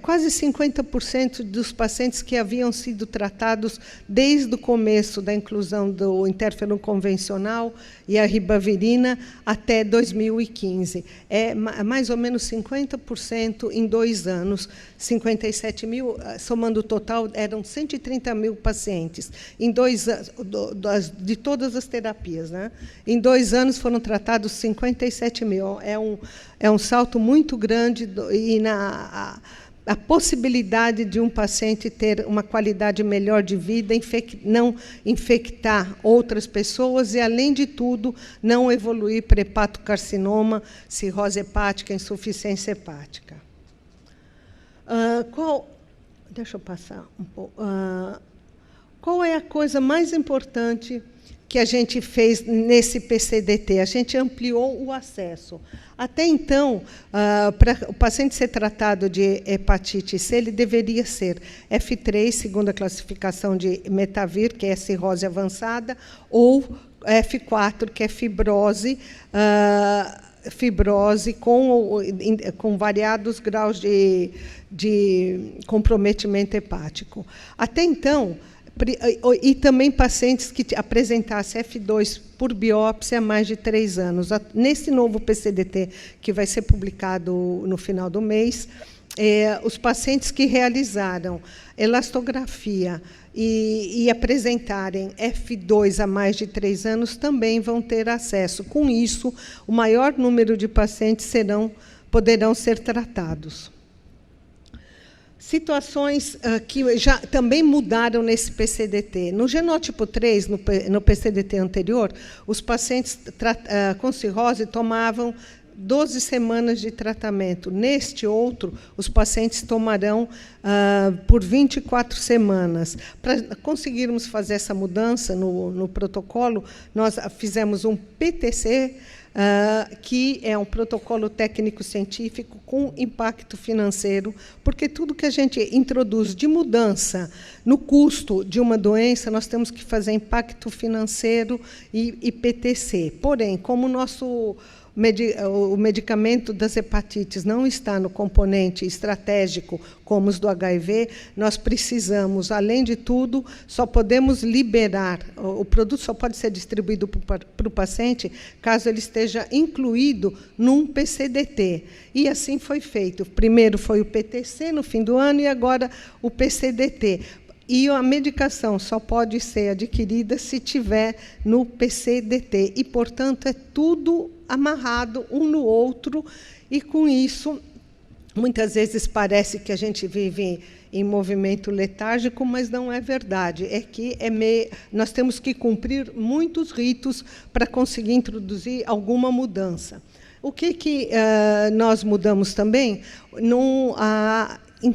S4: quase 50% dos pacientes que haviam sido tratados desde o começo da inclusão do interferon convencional e a ribavirina até 2015. É mais ou menos 50% em 2 anos. 57 mil, somando o total, eram 130 mil pacientes. Em 2 anos, de todas as terapias, né? Em 2 anos foram tratados 57 mil. É um salto muito grande, e a possibilidade de um paciente ter uma qualidade melhor de vida, não infectar outras pessoas e, além de tudo, não evoluir para hepatocarcinoma, cirrose hepática, insuficiência hepática. Deixa eu passar um pouco. Qual é a coisa mais importante que a gente fez nesse PCDT? A gente ampliou o acesso. Até então, para o paciente ser tratado de hepatite C, ele deveria ser F3, segundo a classificação de Metavir, que é cirrose avançada, ou F4, que é fibrose com variados graus de comprometimento hepático. Até então, e também pacientes que apresentassem F2 por biópsia há mais de 3 anos. Nesse novo PCDT, que vai ser publicado no final do mês, os pacientes que realizaram elastografia e apresentarem F2 há mais de 3 anos também vão ter acesso. Com isso, o maior número de pacientes poderão ser tratados. Situações que já também mudaram nesse PCDT. No genótipo 3, no PCDT anterior, os pacientes com cirrose tomavam 12 semanas de tratamento. Neste outro, os pacientes tomarão por 24 semanas. Para conseguirmos fazer essa mudança no protocolo, nós fizemos um PTC, que é um protocolo técnico-científico com impacto financeiro, porque tudo que a gente introduz de mudança no custo de uma doença, nós temos que fazer impacto financeiro e PTC. Porém, como o medicamento das hepatites não está no componente estratégico, como os do HIV, nós precisamos, além de tudo, só podemos liberar, o produto só pode ser distribuído para o paciente caso ele esteja incluído num PCDT. E assim foi feito. Primeiro foi o PTC, no fim do ano, e agora o PCDT. E a medicação só pode ser adquirida se tiver no PCDT. E, portanto, é tudo amarrado um no outro, e, com isso, muitas vezes parece que a gente vive em movimento letárgico, mas não é verdade. É que nós temos que cumprir muitos ritos para conseguir introduzir alguma mudança. O que nós mudamos também?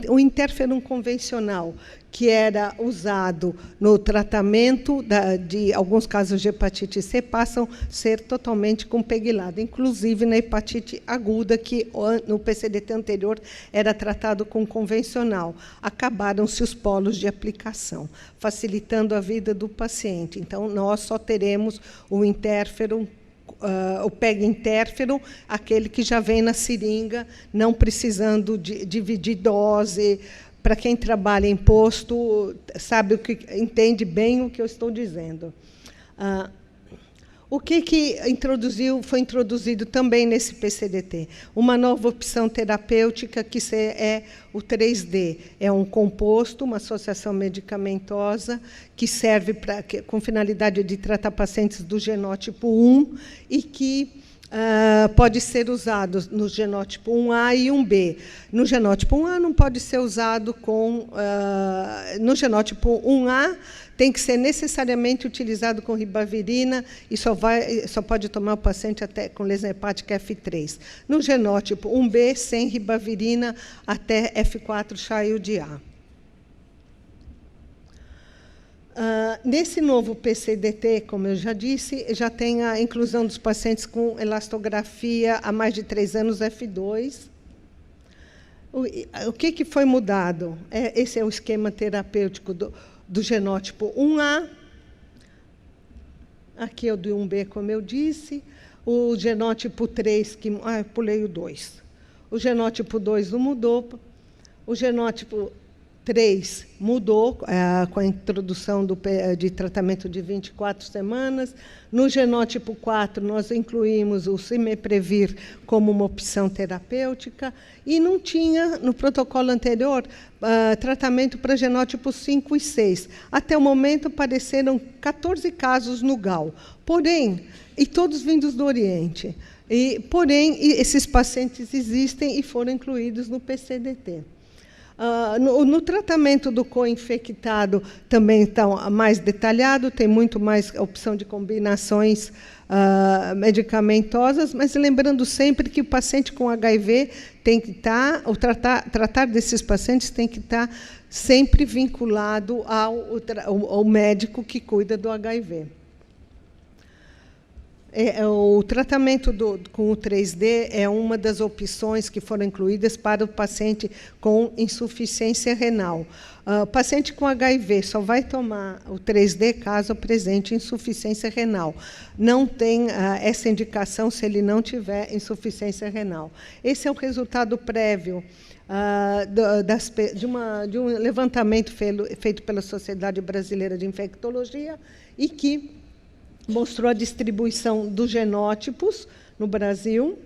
S4: O interferon convencional, que era usado no tratamento de alguns casos de hepatite C, passam a ser totalmente com pegilado, inclusive na hepatite aguda, que no PCDT anterior era tratado com convencional. Acabaram-se os polos de aplicação, facilitando a vida do paciente. Então, nós só teremos o interferon o PEG interferon, aquele que já vem na seringa, não precisando dividir dose. Para quem trabalha em posto, sabe entende bem o que eu estou dizendo. O que foi introduzido também nesse PCDT? Uma nova opção terapêutica, que é o 3D. É um composto, uma associação medicamentosa, que serve com finalidade de tratar pacientes do genótipo 1 e que pode ser usado no genótipo 1A e 1B. No genótipo 1A não pode ser usado no genótipo 1A, tem que ser necessariamente utilizado com ribavirina e só pode tomar o paciente até com lesão hepática F3. No genótipo 1B, sem ribavirina, até F4 child A. Nesse novo PCDT, como eu já disse, já tem a inclusão dos pacientes com elastografia há mais de 3 anos F2. O que foi mudado? Esse é o esquema terapêutico do genótipo 1A. Aqui é o do 1B, como eu disse. O genótipo 3, pulei o 2. O genótipo 2 não mudou. O genótipo 3 mudou com a introdução de tratamento de 24 semanas. No genótipo 4, nós incluímos o Cimeprevir como uma opção terapêutica e não tinha, no protocolo anterior, tratamento para genótipos 5 e 6. Até o momento, apareceram 14 casos no GAL, e todos vindos do Oriente. Porém, esses pacientes existem e foram incluídos no PCDT. No tratamento do co-infectado também está mais detalhado, tem muito mais opção de combinações medicamentosas, mas lembrando sempre que o paciente com HIV tem que estar, tratar desses pacientes tem que estar sempre vinculado ao médico que cuida do HIV. O tratamento com o 3D é uma das opções que foram incluídas para o paciente com insuficiência renal. O paciente com HIV só vai tomar o 3D caso apresente insuficiência renal. Não tem essa indicação se ele não tiver insuficiência renal. Esse é o resultado prévio de um levantamento feito pela Sociedade Brasileira de Infectologia e que mostrou a distribuição dos genótipos no Brasil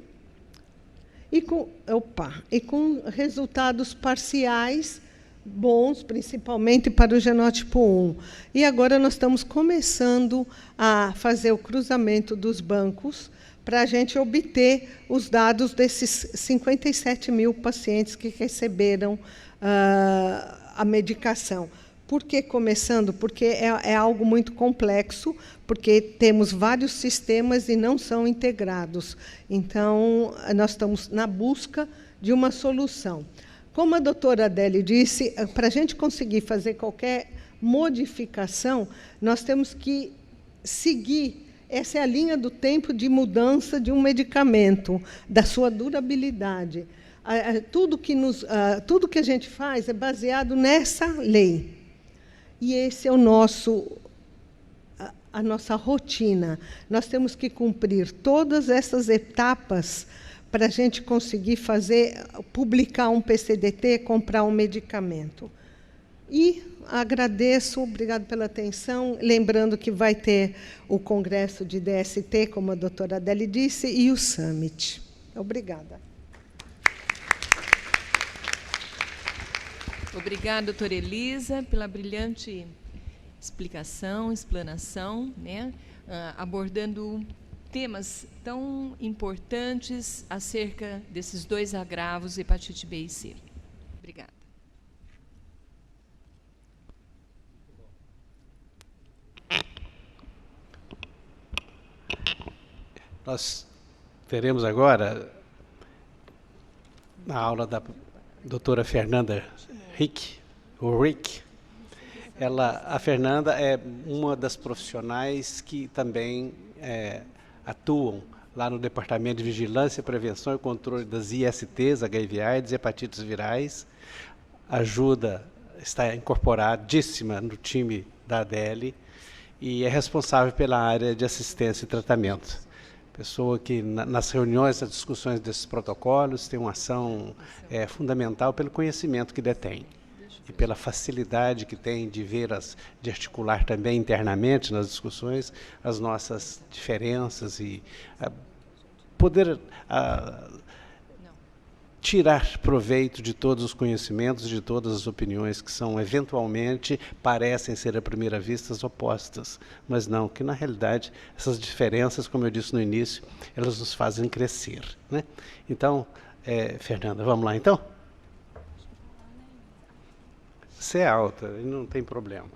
S4: e com resultados parciais bons, principalmente para o genótipo 1. E agora nós estamos começando a fazer o cruzamento dos bancos para a gente obter os dados desses 57 mil pacientes que receberam a medicação. Por que começando? Porque é algo muito complexo, porque temos vários sistemas e não são integrados. Então, nós estamos na busca de uma solução. Como a doutora Adélia disse, para a gente conseguir fazer qualquer modificação, nós temos que seguir. Essa é a linha do tempo de mudança de um medicamento, da sua durabilidade. Tudo que a gente faz é baseado nessa lei. E esse é a nossa rotina. Nós temos que cumprir todas essas etapas para a gente conseguir publicar um PCDT, comprar um medicamento. E agradeço, obrigado pela atenção, lembrando que vai ter o congresso de DST, como a doutora Adélia disse, e o Summit. Obrigada.
S3: Obrigada, doutora Elisa, pela brilhante explanação, né? Abordando temas tão importantes acerca desses 2 agravos, hepatite B e C. Obrigada.
S1: Nós teremos agora, na aula da doutora Fernanda Rick. A Fernanda é uma das profissionais que também atuam lá no Departamento de Vigilância, Prevenção e Controle das ISTs, HIV/AIDS e hepatites virais. Está incorporadíssima no time da ADL e é responsável pela área de assistência e tratamento. pessoa que, nas reuniões, nas discussões desses protocolos, tem uma ação fundamental pelo conhecimento que detém e pela facilidade que tem de ver, de articular também internamente nas discussões as nossas diferenças e poder tirar proveito de todos os conhecimentos, de todas as opiniões que são, eventualmente, parecem ser à primeira vista opostas, mas não, que na realidade essas diferenças, como eu disse no início, elas nos fazem crescer, né? Então, Fernanda, vamos lá então? Você é alta, não tem problema.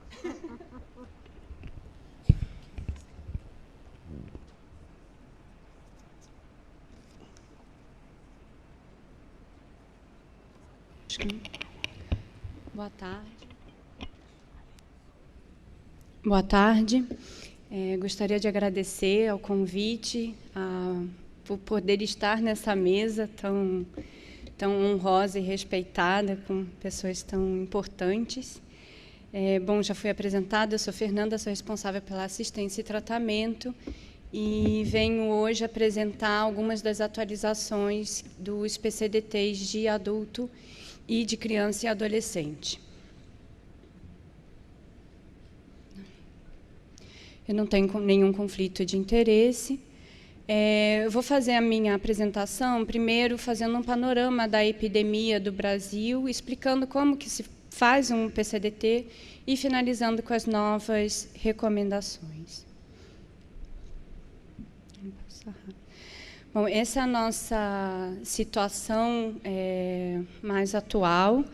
S5: Boa tarde. Boa tarde. Gostaria de agradecer ao convite, por poder estar nessa mesa tão honrosa e respeitada, com pessoas tão importantes. Bom, já fui apresentada, eu sou Fernanda, sou responsável pela assistência e tratamento, e venho hoje apresentar algumas das atualizações dos PCDTs de adulto e de criança e adolescente. Eu não tenho nenhum conflito de interesse. Eu vou fazer a minha apresentação, primeiro fazendo um panorama da epidemia do Brasil, explicando como que se faz um PCDT e finalizando com as novas recomendações. Bom, essa é a nossa situação mais atual,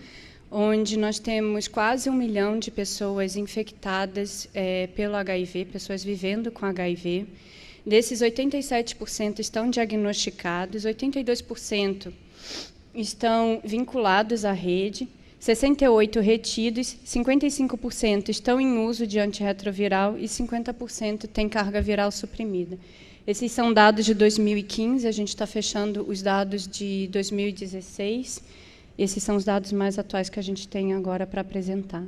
S5: onde nós temos quase 1 milhão de pessoas infectadas pelo HIV, pessoas vivendo com HIV. Desses, 87% estão diagnosticados, 82% estão vinculados à rede, 68% retidos, 55% estão em uso de antirretroviral e 50% têm carga viral suprimida. Esses são dados de 2015, a gente está fechando os dados de 2016. Esses são os dados mais atuais que a gente tem agora para apresentar.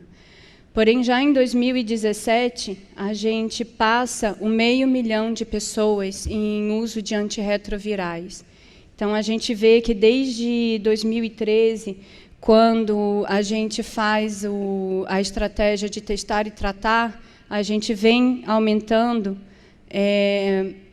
S5: Porém, já em 2017, a gente passa 500 mil de pessoas em uso de antirretrovirais. Então, a gente vê que desde 2013, quando a gente faz a estratégia de testar e tratar, a gente vem aumentando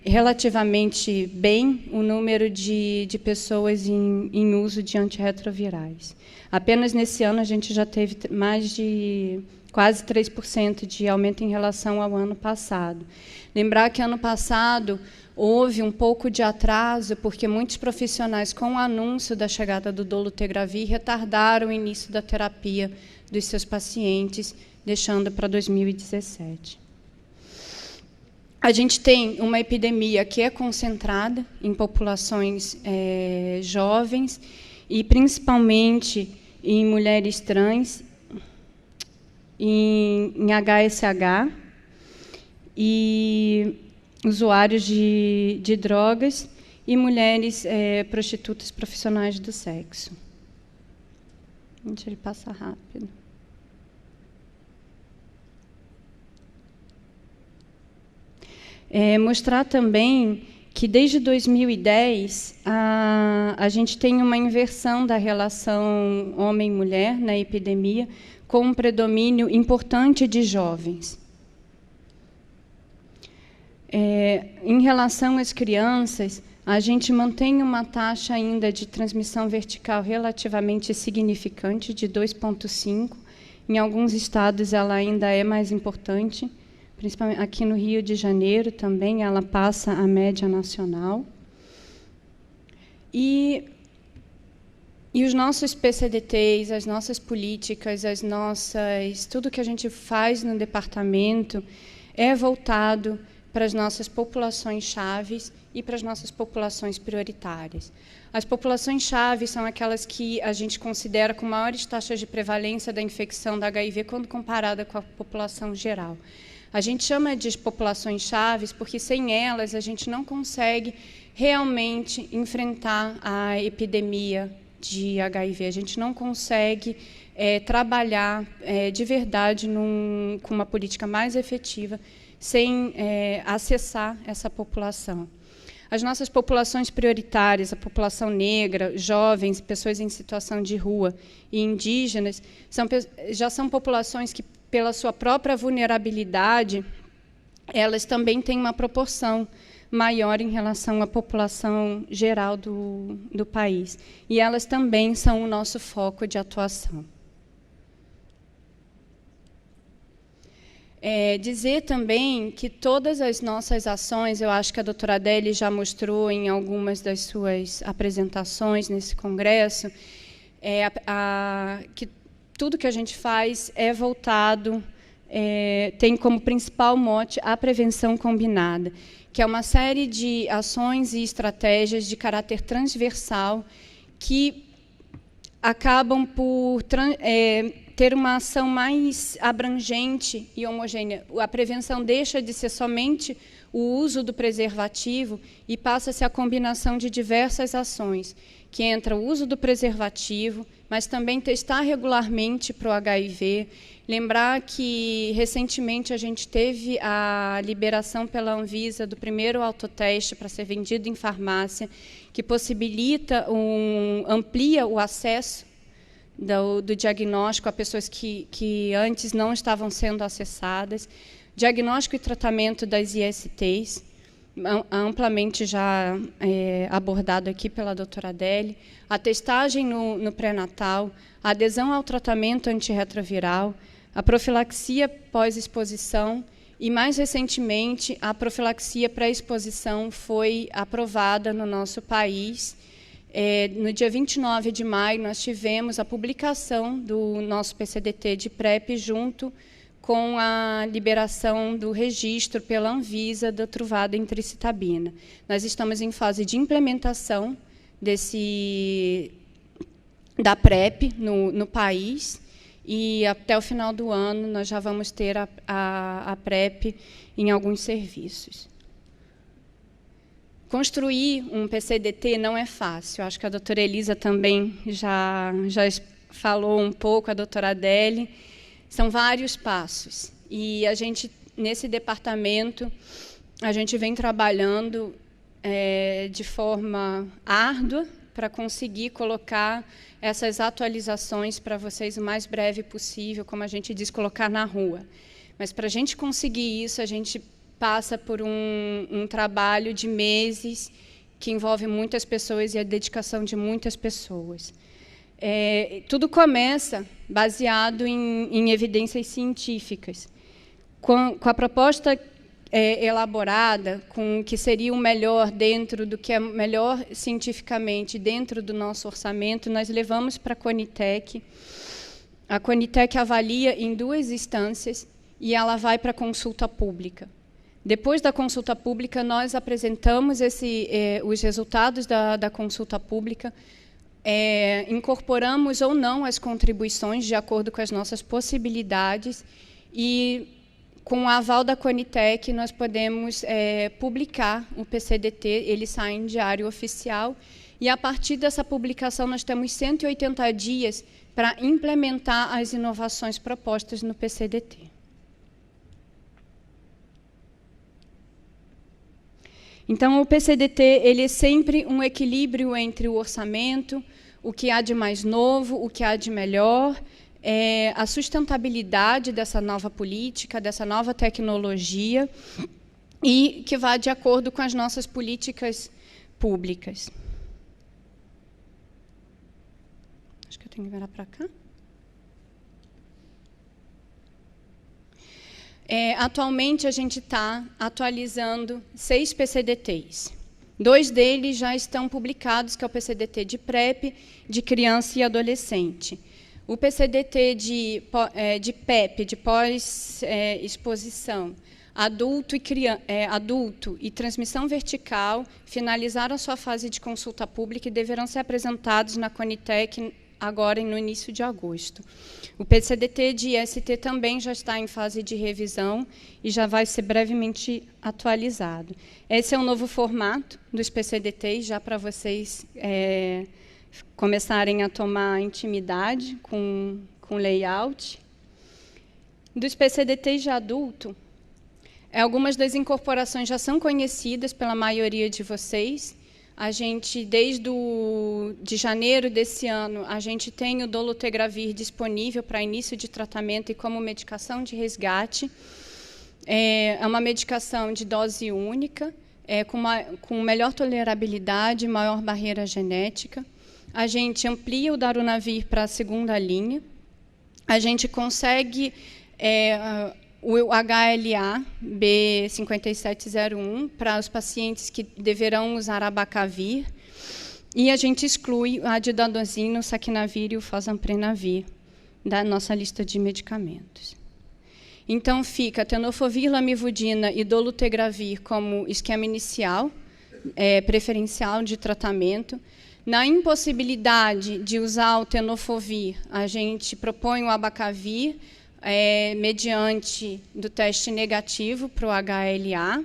S5: relativamente bem o número de pessoas em uso de antirretrovirais. Apenas nesse ano a gente já teve mais de quase 3% de aumento em relação ao ano passado. Lembrar que ano passado houve um pouco de atraso, porque muitos profissionais, com o anúncio da chegada do dolutegravir, retardaram o início da terapia dos seus pacientes, deixando para 2017. A gente tem uma epidemia que é concentrada em populações jovens e, principalmente, em mulheres trans, em HSH e usuários de drogas e mulheres prostitutas profissionais do sexo. Deixa ele passar rápido. Mostrar também que, desde 2010, a gente tem uma inversão da relação homem-mulher na epidemia, com um predomínio importante de jovens. Em relação às crianças, a gente mantém uma taxa ainda de transmissão vertical relativamente significante, de 2,5. Em alguns estados, ela ainda é mais importante, principalmente aqui no Rio de Janeiro também, ela passa a média nacional. E os nossos PCDTs, as nossas políticas, tudo que a gente faz no departamento é voltado para as nossas populações chaves e para as nossas populações prioritárias. As populações chaves são aquelas que a gente considera com maiores taxas de prevalência da infecção da HIV quando comparada com a população geral. A gente chama de populações chaves porque, sem elas, a gente não consegue realmente enfrentar a epidemia de HIV. A gente não consegue trabalhar de verdade com uma política mais efetiva sem acessar essa população. as nossas populações prioritárias, a população negra, jovens, pessoas em situação de rua e indígenas, já são populações que, pela sua própria vulnerabilidade, elas também têm uma proporção maior em relação à população geral do país. E elas também são o nosso foco de atuação. Dizer também que todas as nossas ações, eu acho que a doutora Adélia já mostrou em algumas das suas apresentações nesse congresso, que tudo que a gente faz é voltado, tem como principal mote a prevenção combinada, que é uma série de ações e estratégias de caráter transversal que acabam por ter uma ação mais abrangente e homogênea. A prevenção deixa de ser somente o uso do preservativo e passa a ser a combinação de diversas ações, que entra o uso do preservativo, mas também testar regularmente para o HIV. Lembrar que, recentemente, a gente teve a liberação pela Anvisa do primeiro autoteste para ser vendido em farmácia, que possibilita, amplia o acesso do diagnóstico a pessoas que antes não estavam sendo acessadas, diagnóstico e tratamento das ISTs, amplamente já abordado aqui pela doutora Adélia, a testagem no pré-natal, a adesão ao tratamento antirretroviral, a profilaxia pós-exposição e, mais recentemente, a profilaxia pré-exposição foi aprovada no nosso país. No dia 29 de maio, nós tivemos a publicação do nosso PCDT de PrEP junto com a liberação do registro pela Anvisa da Truvada em tricitabina. Nós estamos em fase de implementação da PrEP no país e, até o final do ano, nós já vamos ter a PrEP em alguns serviços. Construir um PCDT não é fácil. Acho que a doutora Elisa também já falou um pouco, a doutora Adélia. São vários passos. E a gente, nesse departamento, a gente vem trabalhando de forma árdua para conseguir colocar essas atualizações para vocês o mais breve possível, como a gente diz, colocar na rua. Mas, para a gente conseguir isso, a gente passa por um trabalho de meses que envolve muitas pessoas e a dedicação de muitas pessoas. Tudo começa baseado em evidências científicas. Com a proposta elaborada, com o que seria o melhor dentro do que é melhor cientificamente dentro do nosso orçamento, nós levamos para a Conitec. A Conitec avalia em 2 instâncias e ela vai para a consulta pública. Depois da consulta pública, nós apresentamos os resultados da consulta pública, incorporamos ou não as contribuições de acordo com as nossas possibilidades e, com o aval da Conitec, nós podemos publicar o PCDT, ele sai em diário oficial, e, a partir dessa publicação, nós temos 180 dias para implementar as inovações propostas no PCDT. Então, o PCDT ele é sempre um equilíbrio entre o orçamento, o que há de mais novo, o que há de melhor, a sustentabilidade dessa nova política, dessa nova tecnologia, e que vá de acordo com as nossas políticas públicas. Acho que eu tenho que virar para cá. Atualmente, a gente está atualizando 6 PCDTs. 2 deles já estão publicados, que é o PCDT de PrEP, de criança e adolescente. O PCDT de PEP, de pós-exposição, adulto e transmissão vertical, finalizaram a sua fase de consulta pública e deverão ser apresentados na Conitec agora no início de agosto. O PCDT de IST também já está em fase de revisão e já vai ser brevemente atualizado. Esse é o novo formato dos PCDTs, já para vocês começarem a tomar intimidade com layout. Dos PCDTs de adulto, Algumas das incorporações já são conhecidas pela maioria de vocês. A gente, desde de janeiro desse ano, a gente tem o dolutegravir disponível para início de tratamento e como medicação de resgate. É uma medicação de dose única, com melhor tolerabilidade, maior barreira genética. A gente amplia o darunavir para a segunda linha. A gente consegue o HLA B5701 para os pacientes que deverão usar abacavir, e a gente exclui a didadosina, o saquinavir e o fosamprenavir da nossa lista de medicamentos. Então, fica tenofovir, lamivudina e dolutegravir como esquema inicial, preferencial de tratamento. Na impossibilidade de usar o tenofovir, a gente propõe o abacavir, mediante do teste negativo para o HLA,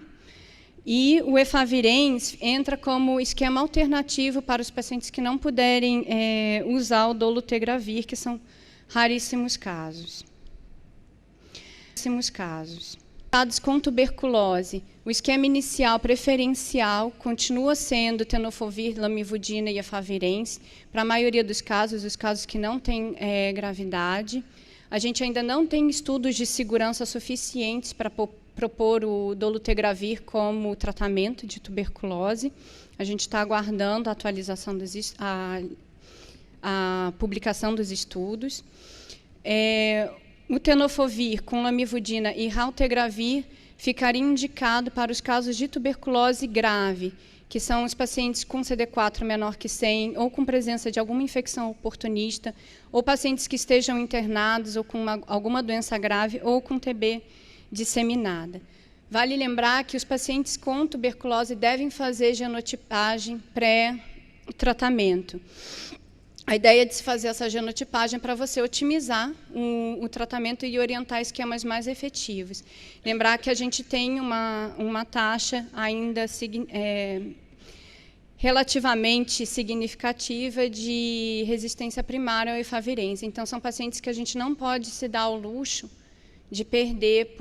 S5: e o efavirenz entra como esquema alternativo para os pacientes que não puderem usar o dolutegravir, que são raríssimos casos. Tratados com tuberculose, o esquema inicial preferencial continua sendo tenofovir, lamivudina e efavirenz, para a maioria dos casos, os casos que não têm gravidade. A gente ainda não tem estudos de segurança suficientes para propor o dolutegravir como tratamento de tuberculose. A gente está aguardando a atualização a publicação dos estudos. O tenofovir com lamivudina e raltegravir ficaria indicado para os casos de tuberculose grave, que são os pacientes com CD4 menor que 100, ou com presença de alguma infecção oportunista, ou pacientes que estejam internados ou com alguma doença grave, ou com TB disseminada. Vale lembrar que os pacientes com tuberculose devem fazer genotipagem pré-tratamento. A ideia de se fazer essa genotipagem é para você otimizar o tratamento e orientar esquemas mais efetivos. Lembrar que a gente tem uma taxa ainda relativamente significativa de resistência primária ao efavirenz. Então, são pacientes que a gente não pode se dar ao luxo de perder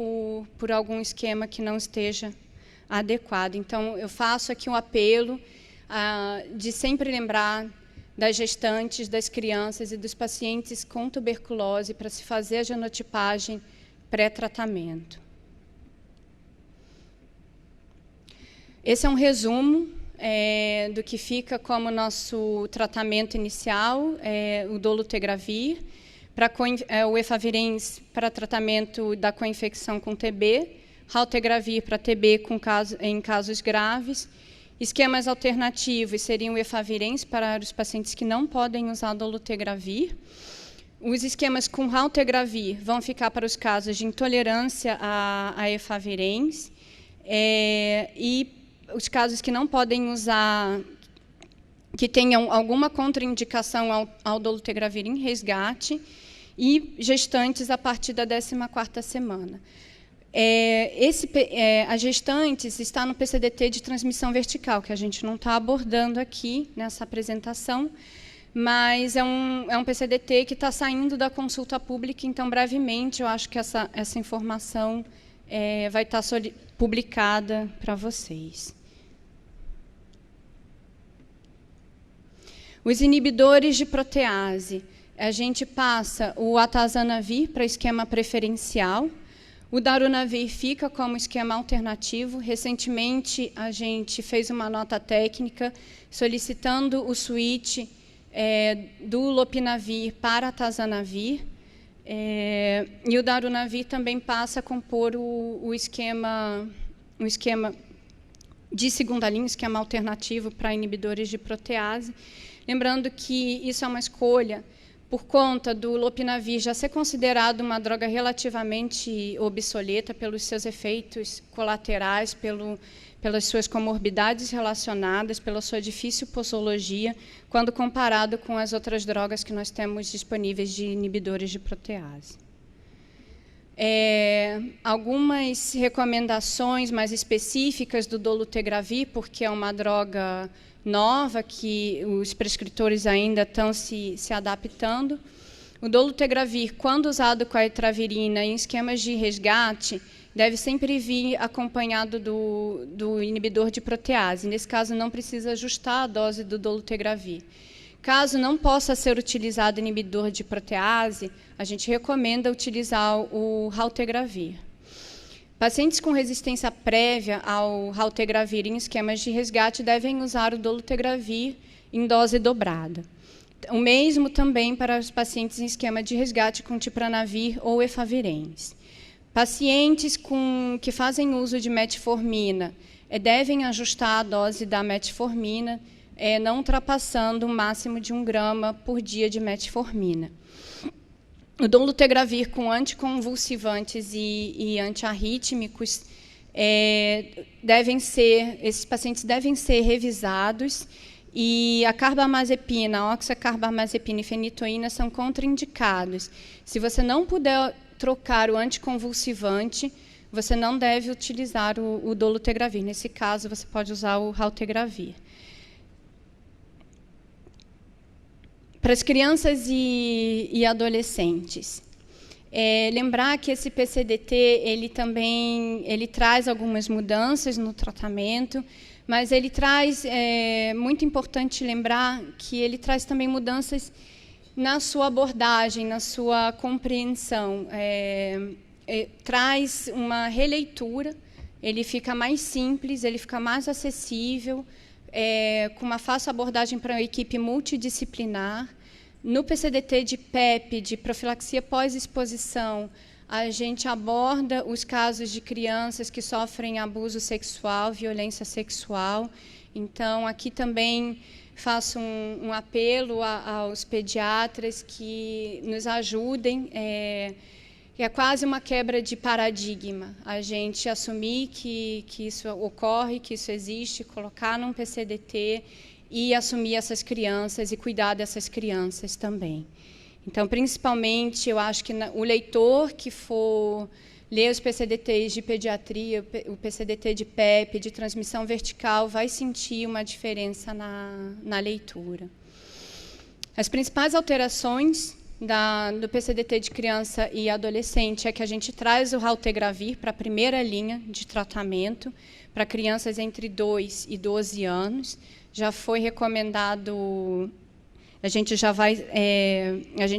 S5: por algum esquema que não esteja adequado. Então, eu faço aqui um apelo de sempre lembrar das gestantes, das crianças e dos pacientes com tuberculose para se fazer a genotipagem pré-tratamento. Esse é um resumo do que fica como nosso tratamento inicial, o dolutegravir, o efavirenz para tratamento da coinfecção com TB, raltegravir para TB em casos graves. Esquemas alternativos seriam o efavirenz para os pacientes que não podem usar dolutegravir. Os esquemas com raltegravir vão ficar para os casos de intolerância a efavirenz, e os casos que não podem usar, que tenham alguma contraindicação ao dolutegravir em resgate, e gestantes a partir da 14ª semana. A gestantes está no PCDT de transmissão vertical, que a gente não está abordando aqui nessa apresentação, mas é um PCDT que está saindo da consulta pública, então, brevemente, eu acho que essa informação vai estar publicada para vocês. Os inibidores de protease. A gente passa o atazanavir para esquema preferencial. O darunavir fica como esquema alternativo. Recentemente, a gente fez uma nota técnica solicitando o switch do lopinavir para atazanavir. E o darunavir também passa a compor o esquema de segunda linha, esquema alternativo para inibidores de protease. Lembrando que isso é uma escolha por conta do lopinavir já ser considerado uma droga relativamente obsoleta pelos seus efeitos colaterais, pelas suas comorbidades relacionadas, pela sua difícil posologia, quando comparado com as outras drogas que nós temos disponíveis de inibidores de protease. Algumas recomendações mais específicas do dolutegravir, porque é uma droga nova, que os prescritores ainda estão se adaptando. O dolutegravir, quando usado com a etravirina em esquemas de resgate, deve sempre vir acompanhado do inibidor de protease. Nesse caso, não precisa ajustar a dose do dolutegravir. Caso não possa ser utilizado inibidor de protease, a gente recomenda utilizar o raltegravir. Pacientes com resistência prévia ao raltegravir em esquemas de resgate devem usar o dolutegravir em dose dobrada. O mesmo também para os pacientes em esquema de resgate com tipranavir ou efavirenz. Pacientes que fazem uso de metformina devem ajustar a dose da metformina, não ultrapassando o máximo de 1 grama por dia de metformina. O dolutegravir com anticonvulsivantes e antiarrítmicos esses pacientes devem ser revisados, e a carbamazepina, a oxacarbamazepina e fenitoína são contraindicados. Se você não puder trocar o anticonvulsivante, você não deve utilizar o dolutegravir. Nesse caso, você pode usar o raltegravir. Para as crianças e adolescentes, lembrar que esse PCDT ele traz algumas mudanças no tratamento, mas ele traz, muito importante lembrar que ele traz também mudanças na sua abordagem, na sua compreensão. Traz uma releitura, ele fica mais simples, ele fica mais acessível, com uma fácil abordagem para a equipe multidisciplinar. No PCDT de PEP, de profilaxia pós-exposição, a gente aborda os casos de crianças que sofrem abuso sexual, violência sexual. Então, aqui também faço um apelo aos pediatras que nos ajudem. É quase uma quebra de paradigma, a gente assumir que isso ocorre, que isso existe, colocar num PCDT e assumir essas crianças e cuidar dessas crianças também. Então, principalmente, eu acho que o leitor que for ler os PCDTs de pediatria, o PCDT de PEP, de transmissão vertical, vai sentir uma diferença na leitura. As principais alterações do PCDT de criança e adolescente é que a gente traz o raltegravir para a primeira linha de tratamento, para crianças entre 2 e 12 anos. Já foi recomendado... A gente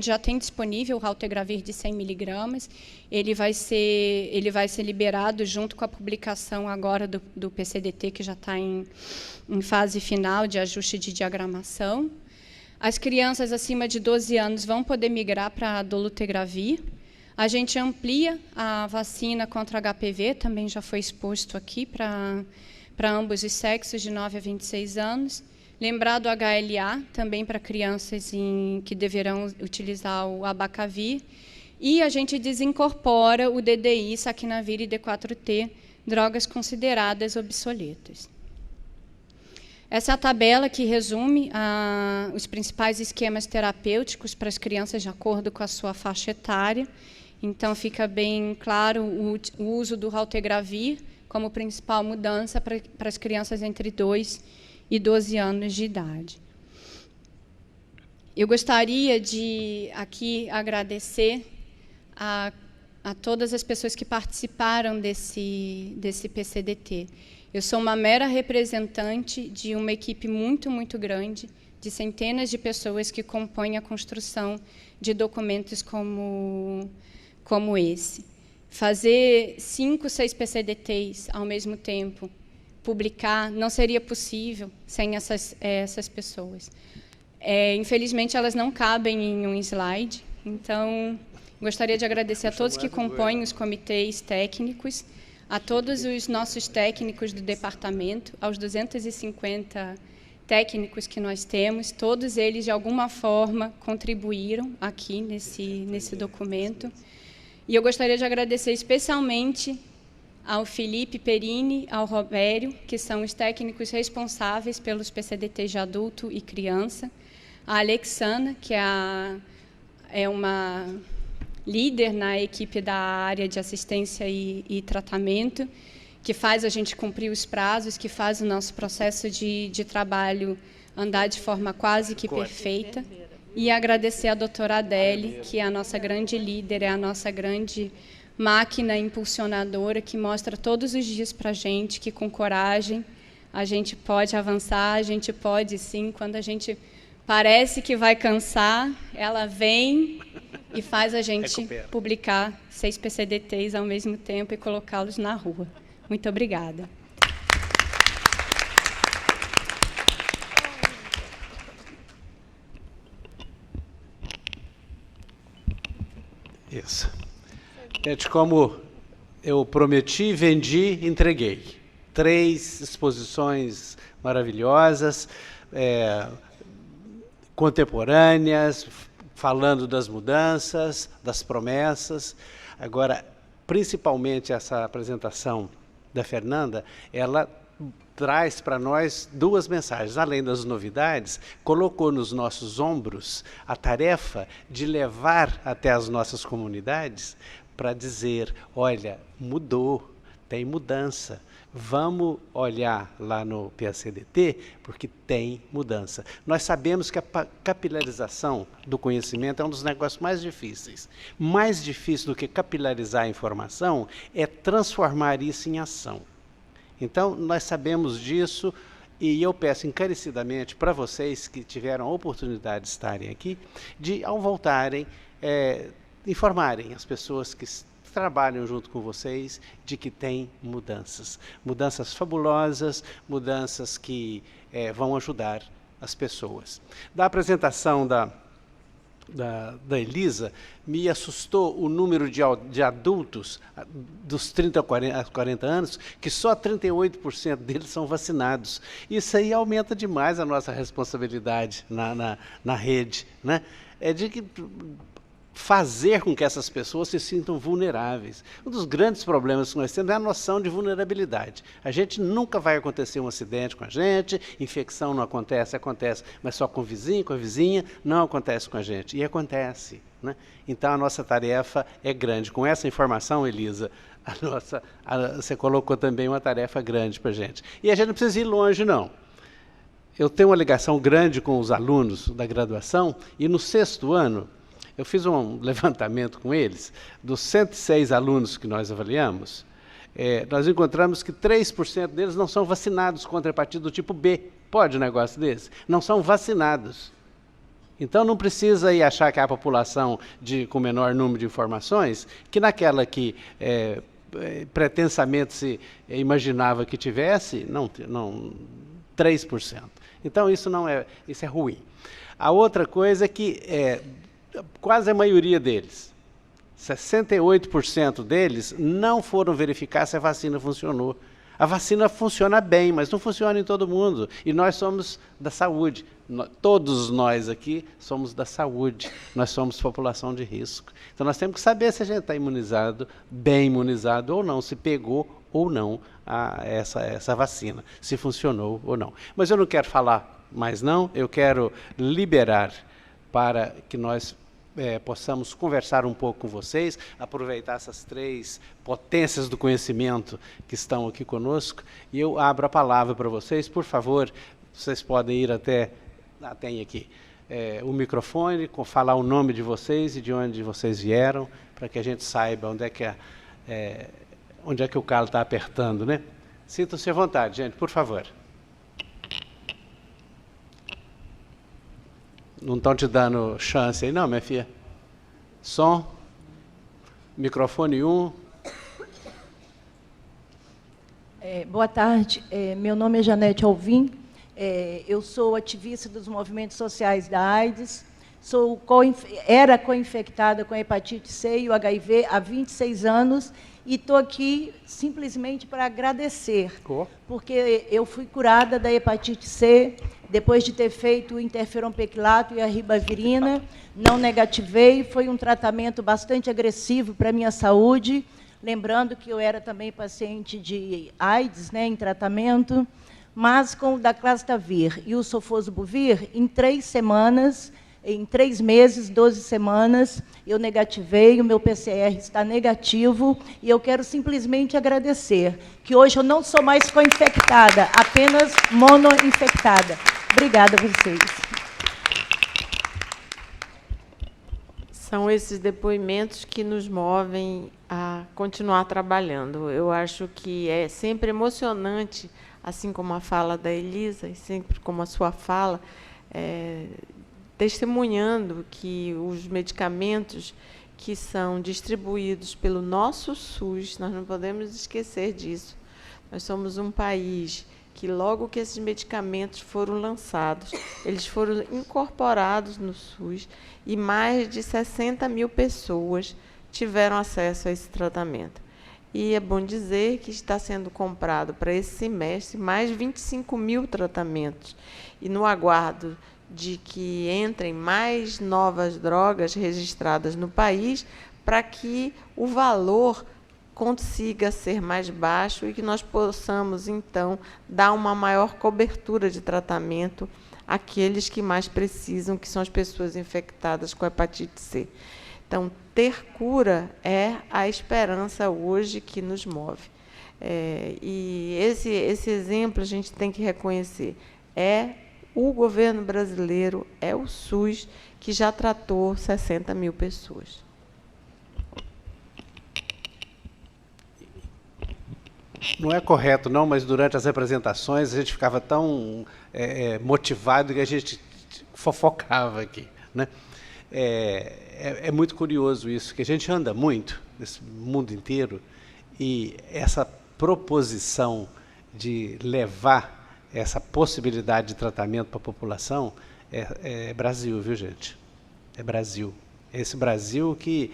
S5: já tem disponível o raltegravir de 100 miligramas. Ele vai ser liberado junto com a publicação agora do PCDT, que já está em fase final de ajuste de diagramação. As crianças acima de 12 anos vão poder migrar para dolutegravir. A gente amplia a vacina contra HPV, também já foi exposto aqui para ambos os sexos, de 9 a 26 anos. Lembrar do HLA, também para crianças que deverão utilizar o abacavir. E a gente desincorpora o DDI, saquinavir e D4T, drogas consideradas obsoletas. Essa é a tabela que resume os principais esquemas terapêuticos para as crianças de acordo com a sua faixa etária. Então, fica bem claro o uso do raltegravir como principal mudança para as crianças entre 2 e 12 anos de idade. Eu gostaria de aqui agradecer a todas as pessoas que participaram desse PCDT. Eu sou uma mera representante de uma equipe muito, muito grande, de centenas de pessoas que compõem a construção de documentos como esse. Fazer 5, 6 PCDTs ao mesmo tempo, publicar, não seria possível sem essas pessoas. Infelizmente, elas não cabem em um slide, então, gostaria de agradecer a todos que compõem os comitês técnicos, a todos os nossos técnicos do departamento, aos 250 técnicos que nós temos, todos eles, de alguma forma, contribuíram aqui nesse documento. E eu gostaria de agradecer especialmente ao Felipe Perini, ao Robério, que são os técnicos responsáveis pelos PCDTs de adulto e criança, a Alexandra, que é uma líder na equipe da área de assistência e tratamento, que faz a gente cumprir os prazos, que faz o nosso processo de trabalho andar de forma quase que perfeita. E agradecer à doutora Adele, que é a nossa grande líder, é a nossa grande máquina impulsionadora que mostra todos os dias para a gente que, com coragem, a gente pode avançar, a gente pode, sim. Quando a gente parece que vai cansar, ela vem e faz a gente publicar 6 PCDTs ao mesmo tempo e colocá-los na rua. Muito obrigada.
S1: Isso. Gente, como eu prometi, vendi, entreguei. 3 exposições maravilhosas, contemporâneas, falando das mudanças, das promessas. Agora, principalmente essa apresentação da Fernanda, ela traz para nós 2 mensagens. Além das novidades, colocou nos nossos ombros a tarefa de levar até as nossas comunidades para dizer, olha, mudou, tem mudança. Vamos olhar lá no PACDT, porque tem mudança. Nós sabemos que a capilarização do conhecimento é um dos negócios mais difíceis. Mais difícil do que capilarizar a informação é transformar isso em ação. Então, nós sabemos disso e eu peço encarecidamente para vocês que tiveram a oportunidade de estarem aqui, de, ao voltarem, informarem as pessoas que trabalham junto com vocês de que tem mudanças. Mudanças fabulosas, mudanças que vão ajudar as pessoas. Da apresentação da Elisa, me assustou o número de adultos dos 30 a 40 anos, que só 38% deles são vacinados. Isso aí aumenta demais a nossa responsabilidade na rede, né? É de que fazer com que essas pessoas se sintam vulneráveis. Um dos grandes problemas que nós temos é a noção de vulnerabilidade. A gente nunca vai acontecer um acidente com a gente, infecção não acontece, mas só com o vizinho, com a vizinha, não acontece com a gente. E acontece, né? Então, a nossa tarefa é grande. Com essa informação, Elisa, você colocou também uma tarefa grande para a gente. E a gente não precisa ir longe, não. Eu tenho uma ligação grande com os alunos da graduação, e no 6º ano, eu fiz um levantamento com eles, dos 106 alunos que nós avaliamos, nós encontramos que 3% deles não são vacinados contra a hepatite do tipo B. Pode um negócio desse? Não são vacinados. Então, não precisa ir achar que a população com menor número de informações, que naquela que pretensamente se imaginava que tivesse, não 3%. Então, isso é ruim. A outra coisa é que quase a maioria deles, 68% deles, não foram verificar se a vacina funcionou. A vacina funciona bem, mas não funciona em todo mundo. E nós somos da saúde. Todos nós aqui somos da saúde. Nós somos população de risco. Então, nós temos que saber se a gente está imunizado, bem imunizado ou não, se pegou ou não essa vacina, se funcionou ou não. Mas eu não quero falar mais, não. Eu quero liberar para que nós possamos conversar um pouco com vocês, aproveitar essas 3 potências do conhecimento que estão aqui conosco, e eu abro a palavra para vocês. Por favor, vocês podem ir até, tem aqui, o microfone, falar o nome de vocês e de onde vocês vieram, para que a gente saiba onde é que o calo está apertando, né? Sintam-se à vontade, gente, por favor. Não estão te dando chance aí, não, minha filha? Som. Microfone 1.
S6: Boa tarde. Meu nome é Janete Alvim. Eu sou ativista dos movimentos sociais da AIDS. Era co-infectada com a hepatite C e o HIV há 26 anos. E estou aqui simplesmente para agradecer, porque eu fui curada da hepatite C depois de ter feito o interferon-pequilato e a ribavirina, não negativei, foi um tratamento bastante agressivo para a minha saúde, lembrando que eu era também paciente de AIDS, né, em tratamento, mas com o Daclastavir e o Sofosbuvir, em 3 semanas, em 3 meses, 12 semanas, eu negativei, o meu PCR está negativo, e eu quero simplesmente agradecer, que hoje eu não sou mais co-infectada, apenas mono-infectada. Obrigada a vocês.
S2: São esses depoimentos que nos movem a continuar trabalhando. Eu acho que é sempre emocionante, assim como a fala da Elisa, e sempre como a sua fala, testemunhando que os medicamentos que são distribuídos pelo nosso SUS, nós não podemos esquecer disso. Nós somos um país que, logo que esses medicamentos foram lançados, eles foram incorporados no SUS e mais de 60 mil pessoas tiveram acesso a esse tratamento. E é bom dizer que está sendo comprado para esse semestre mais 25 mil tratamentos. E no aguardo de que entrem mais novas drogas registradas no país, para que o valor consiga ser mais baixo e que nós possamos, então, dar uma maior cobertura de tratamento àqueles que mais precisam, que são as pessoas infectadas com hepatite C. Então, ter cura é a esperança hoje que nos move. E esse exemplo a gente tem que reconhecer. É o governo brasileiro, é o SUS, que já tratou 60 mil pessoas.
S1: Não é correto, não, mas durante as apresentações a gente ficava tão motivado que a gente fofocava aqui, né? É muito curioso isso, que a gente anda muito nesse mundo inteiro e essa proposição de levar essa possibilidade de tratamento para a população é Brasil, viu, gente? É Brasil. Esse Brasil que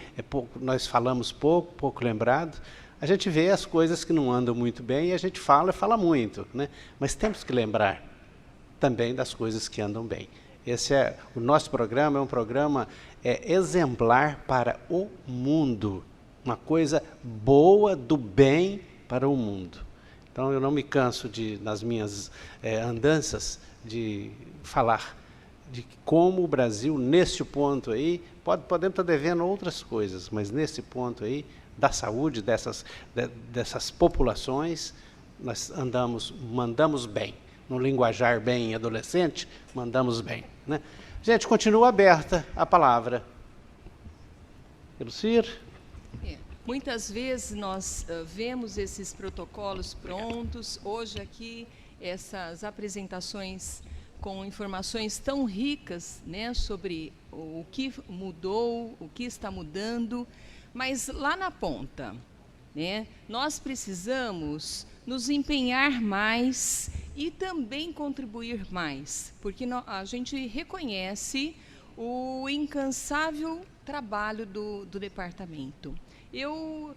S1: nós falamos pouco lembrado. A gente vê as coisas que não andam muito bem e a gente fala muito, né? Mas temos que lembrar também das coisas que andam bem. O nosso programa é um programa exemplar para o mundo, uma coisa boa do bem para o mundo. Então, eu não me canso nas minhas andanças, de falar de como o Brasil, nesse ponto aí, podemos estar devendo outras coisas, mas nesse ponto aí, da saúde dessas populações, nós mandamos bem. No linguajar bem adolescente, mandamos bem, né? Gente, continua aberta a palavra. Elucir?
S3: Muitas vezes nós vemos esses protocolos prontos. Hoje aqui, essas apresentações com informações tão ricas, né, sobre o que mudou, o que está mudando, mas lá na ponta, né, nós precisamos nos empenhar mais e também contribuir mais, porque a gente reconhece o incansável trabalho do departamento. Eu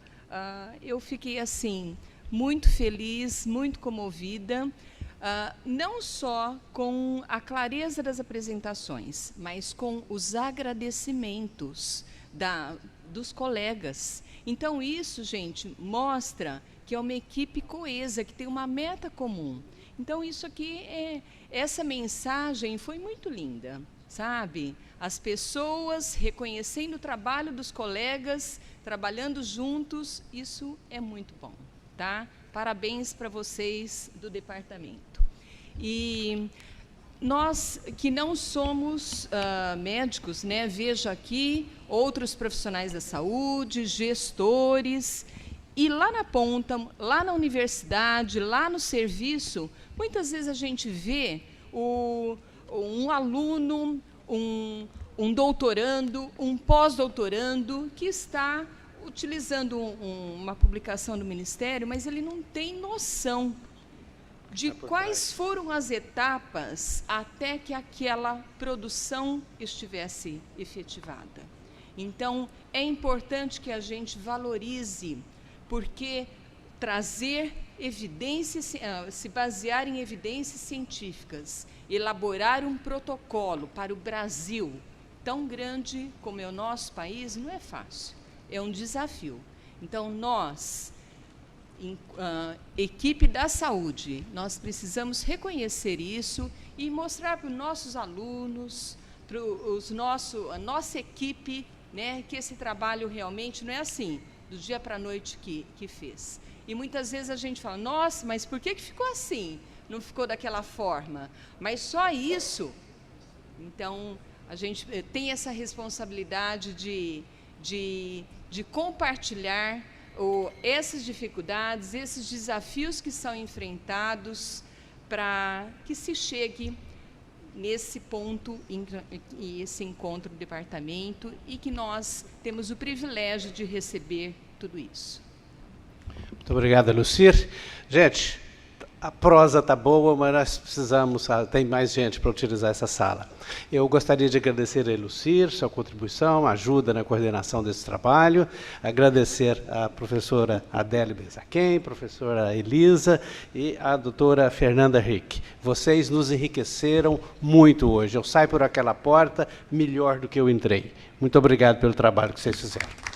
S3: fiquei assim muito feliz, muito comovida, não só com a clareza das apresentações, mas com os agradecimentos dos colegas. Então, isso, gente, mostra que é uma equipe coesa, que tem uma meta comum. Então, isso aqui, essa mensagem foi muito linda, sabe? As pessoas reconhecendo o trabalho dos colegas, trabalhando juntos, isso é muito bom, tá? Parabéns para vocês do departamento. E nós que não somos médicos, né, vejo aqui outros profissionais da saúde, gestores, e lá na ponta, lá na universidade, lá no serviço, muitas vezes a gente vê um aluno, um doutorando, um pós-doutorando que está utilizando uma publicação do Ministério, mas ele não tem noção de quais foram as etapas até que aquela produção estivesse efetivada. Então, é importante que a gente valorize, porque trazer evidências, se basear em evidências científicas, elaborar um protocolo para o Brasil, tão grande como é o nosso país, não é fácil, é um desafio. Então, nós, equipe da saúde, nós precisamos reconhecer isso e mostrar para os nossos alunos, para a nossa equipe, né, que esse trabalho realmente não é assim, do dia para a noite que fez. E muitas vezes a gente fala, nossa, mas por que ficou assim? Não ficou daquela forma? Mas só isso. Então, A gente tem essa responsabilidade de compartilhar essas dificuldades, esses desafios que são enfrentados para que se chegue nesse ponto, esse encontro do departamento, e que nós temos o privilégio de receber tudo isso.
S1: Muito obrigado, Lucir. Gente, a prosa está boa, mas nós precisamos, tem mais gente para utilizar essa sala. Eu gostaria de agradecer a Lucir, sua contribuição, ajuda na coordenação desse trabalho, agradecer à professora Adélia Bezaquem, professora Elisa e à doutora Fernanda Rick. Vocês nos enriqueceram muito hoje. Eu saio por aquela porta melhor do que eu entrei. Muito obrigado pelo trabalho que vocês fizeram.